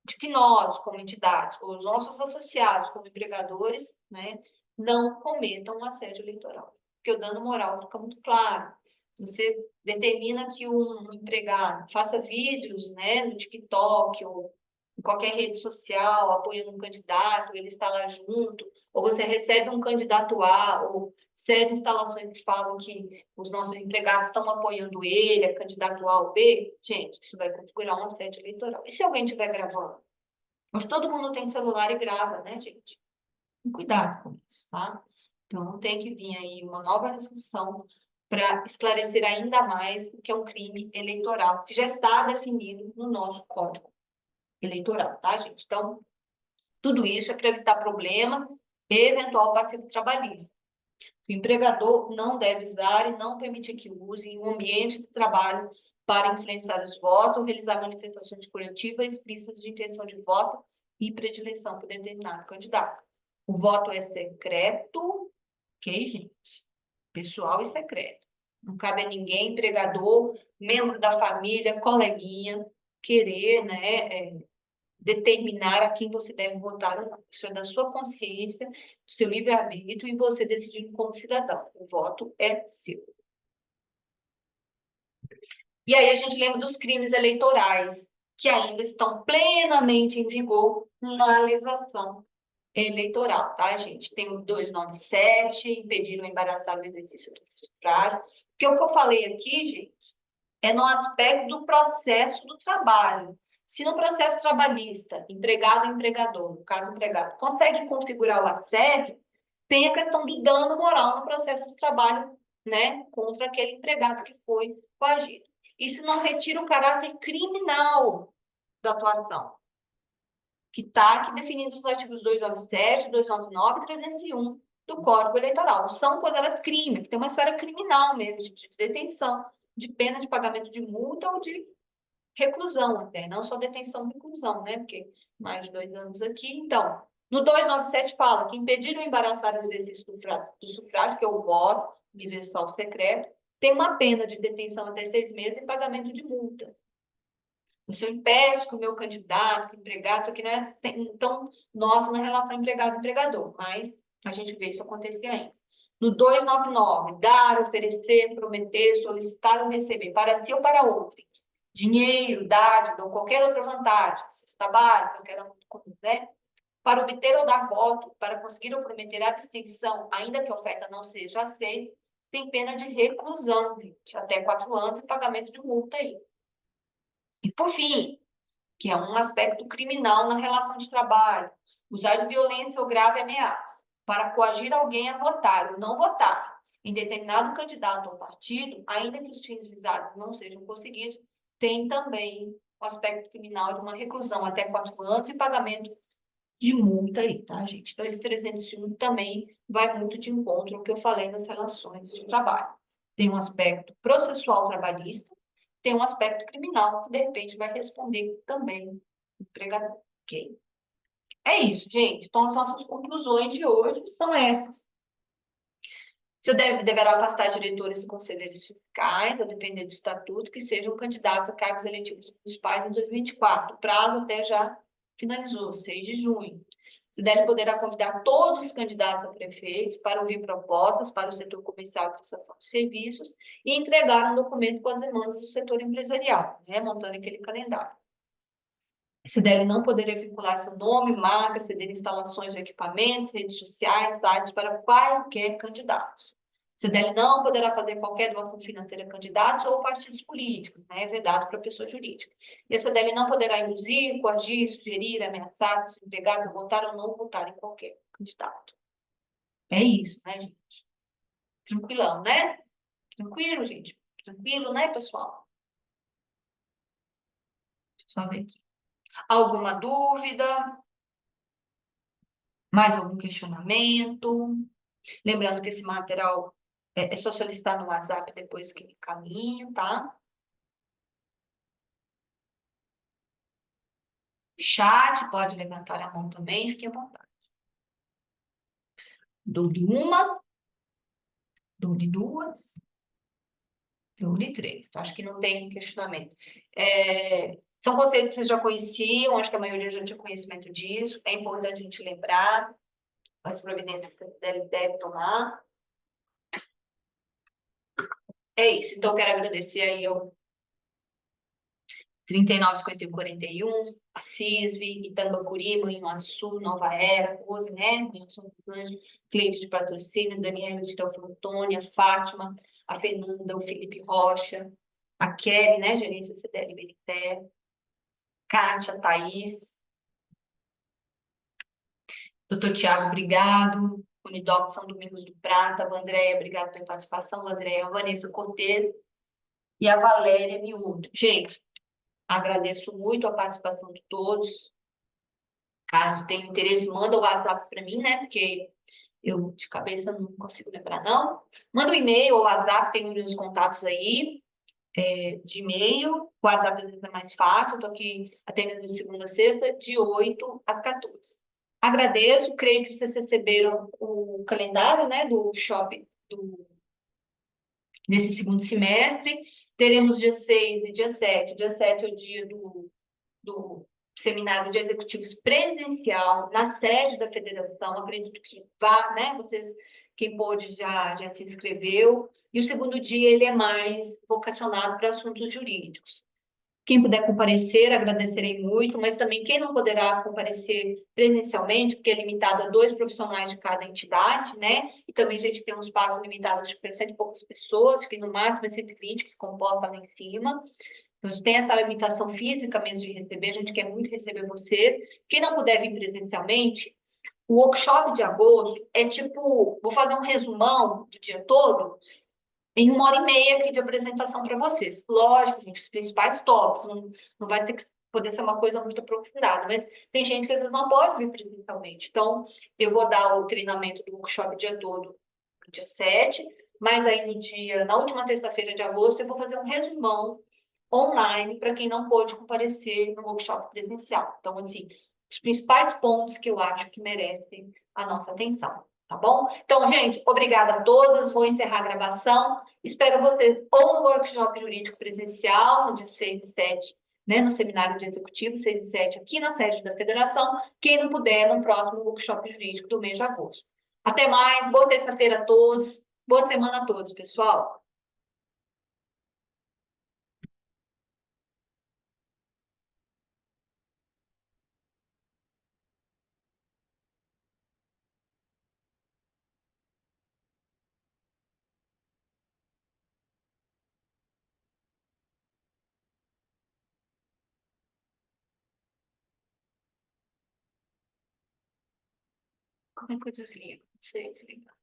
A: de que nós, como entidade, os nossos associados como empregadores, né, não cometam um assédio eleitoral. Porque o dano moral fica muito claro. Você determina que um empregado faça vídeos, né, no TikTok ou em qualquer rede social, apoiando um candidato, ele está lá junto, ou você recebe um candidato A, ou sede instalações que falam que os nossos empregados estão apoiando ele, é candidato A ou B, gente, isso vai configurar um assédio eleitoral. E se alguém estiver gravando? Mas todo mundo tem celular e grava, né, gente? Cuidado com isso, tá? Então, tem que vir aí uma nova resolução para esclarecer ainda mais o que é um crime eleitoral, que já está definido no nosso Código Eleitoral, tá, gente? Então, tudo isso é para evitar problema e eventual passivo trabalhista. O empregador não deve usar e não permitir que use em um ambiente de trabalho para influenciar os votos ou realizar manifestações coletivas explícitas de intenção de voto e predileção por determinado candidato. O voto é secreto, ok, gente? Pessoal e secreto. Não cabe a ninguém, empregador, membro da família, coleguinha, querer, né, determinar a quem você deve votar ou não. Isso é da sua consciência, do seu livre-arbítrio e você decidir como cidadão. O voto é seu. E aí a gente lembra dos crimes eleitorais, que ainda estão plenamente em vigor na legislação eleitoral, tá, gente? Tem o 297, impedir o embaraçável exercício do sufrágio. Porque o que eu falei aqui, gente, é no aspecto do processo do trabalho. Se no processo trabalhista, empregado e empregador, no caso empregado, consegue configurar o assédio, tem a questão do dano moral no processo do trabalho, né, contra aquele empregado que foi coagido. Isso não retira o caráter criminal da atuação, que está aqui definido nos artigos 297, 299 e 301 do Código Eleitoral. São considerados crime, que tem uma esfera criminal mesmo, de detenção, de pena de pagamento de multa ou de reclusão até, não só detenção e reclusão, né? Porque mais de 2 anos aqui. Então, no 297 fala que impedir ou embaraçar o exercício do sufrágio, que é o voto universal secreto, tem uma pena de detenção até 6 meses e pagamento de multa. Se eu impeço que o meu candidato, que o empregado, isso aqui não é tão nosso na relação empregado-empregador, mas a gente vê isso acontecer ainda. No 299, dar, oferecer, prometer, solicitar ou receber, para ti ou para outro, dinheiro, dádiva ou qualquer outra vantagem, cesta básica, que era muito comum, né? Para obter ou dar voto, para conseguir ou prometer abstenção, ainda que a oferta não seja aceita, tem pena de reclusão, gente, até 4 anos e pagamento de multa aí. E, por fim, que é um aspecto criminal na relação de trabalho, usar de violência ou grave ameaça para coagir alguém a votar ou não votar em determinado candidato ou partido, ainda que os fins visados não sejam conseguidos, tem também o aspecto criminal de uma reclusão até 4 anos e pagamento de multa aí, tá, gente? Então, esse 301 também vai muito de encontro ao que eu falei nas relações de trabalho. Tem um aspecto processual trabalhista, tem um aspecto criminal, que de repente vai responder também o empregador, ok? É isso, gente. Então, as nossas conclusões de hoje são essas. Você deverá afastar diretores e conselheiros fiscais, a depender do estatuto, que sejam candidatos a cargos eletivos municipais em 2024. O prazo até já finalizou, 6 de junho. Você poderá convidar todos os candidatos a prefeitos para ouvir propostas para o setor comercial e prestação de serviços e entregar um documento com as demandas do setor empresarial, né, montando aquele calendário. CDL não poderá vincular seu nome, marca, ceder instalações de equipamentos, redes sociais, sites para quaisquer candidatos. CDL não poderá fazer qualquer doação financeira a candidatos ou partidos políticos, né? É vedado para pessoa jurídica. E a CDL não poderá induzir, coagir, sugerir, ameaçar, se empregar, votar ou não votar em qualquer candidato. É isso, né, gente? Tranquilão, né? Tranquilo, gente? Tranquilo, né, pessoal? Deixa eu só ver aqui. Alguma dúvida? Mais algum questionamento? Lembrando que esse material é só solicitar no WhatsApp depois que encaminho, tá? Chat, pode levantar a mão também, fique à vontade. Dou-lhe uma, dou-lhe duas, dou-lhe três. Então, acho que não tem questionamento. São conceitos que vocês já conheciam, acho que a maioria já tinha conhecimento disso. É importante a gente lembrar as providências que você deve tomar. É isso. Então, eu quero agradecer aí ao 39, 51, 41, a CISV, Itambacuri, Manhuaçu, Nova Era, Rose, né? Manhuaçu dos Anjos, Cleide de Patrocínio, Daniela de Teoflotone, a Fátima, a Fernanda, o Felipe Rocha, a Kelly, né? Gerência CDL Berité, Kátia, Thaís, doutor Tiago, obrigado. Unidoc São Domingos do Prata, a Andréia, obrigado pela participação, a Andréia, a Vanessa Cortez e a Valéria Miúdo. Gente, agradeço muito a participação de todos. Caso tenha interesse, manda o WhatsApp para mim, né? Porque eu de cabeça não consigo lembrar, não. Manda um e-mail ou WhatsApp, tem os meus contatos aí, de e-mail. O WhatsApp às vezes é mais fácil, eu tô aqui atendendo de segunda a sexta, de 8 às 14. Agradeço, creio que vocês receberam o calendário, né, do workshop desse segundo semestre. Teremos dia 6 e dia 7. Dia 7 é o dia do seminário de executivos presencial na sede da federação. Acredito que vá, né? Vocês, quem pôde já se inscreveu. E o segundo dia ele é mais vocacionado para assuntos jurídicos. Quem puder comparecer, agradecerei muito, mas também quem não poderá comparecer presencialmente, porque é limitado a 2 profissionais de cada entidade, né? E também a gente tem um espaço limitado para 100 e poucas pessoas, que no máximo é 120 que comporta lá em cima. Então, a gente tem essa limitação física mesmo de receber, a gente quer muito receber você. Quem não puder vir presencialmente, o workshop de agosto é tipo, vou fazer um resumão do dia todo, em 1h30 aqui de apresentação para vocês. Lógico, gente, os principais tópicos, não vai ter que poder ser uma coisa muito aprofundada, mas tem gente que às vezes não pode vir presencialmente. Então, eu vou dar o treinamento do workshop o dia todo, no dia 7, mas aí na última terça-feira de agosto, eu vou fazer um resumão online para quem não pôde comparecer no workshop presencial. Então, assim, os principais pontos que eu acho que merecem a nossa atenção. Tá bom? Então, gente, obrigada a todas. Vou encerrar a gravação. Espero vocês ou no workshop jurídico presencial, no dia 6 e 7, né, no seminário de executivo, 6 e 7, aqui na sede da federação. Quem não puder, no próximo workshop jurídico do mês de agosto. Até mais. Boa terça-feira a todos. Boa semana a todos, pessoal. Como é que eu desligo? Não sei desligar.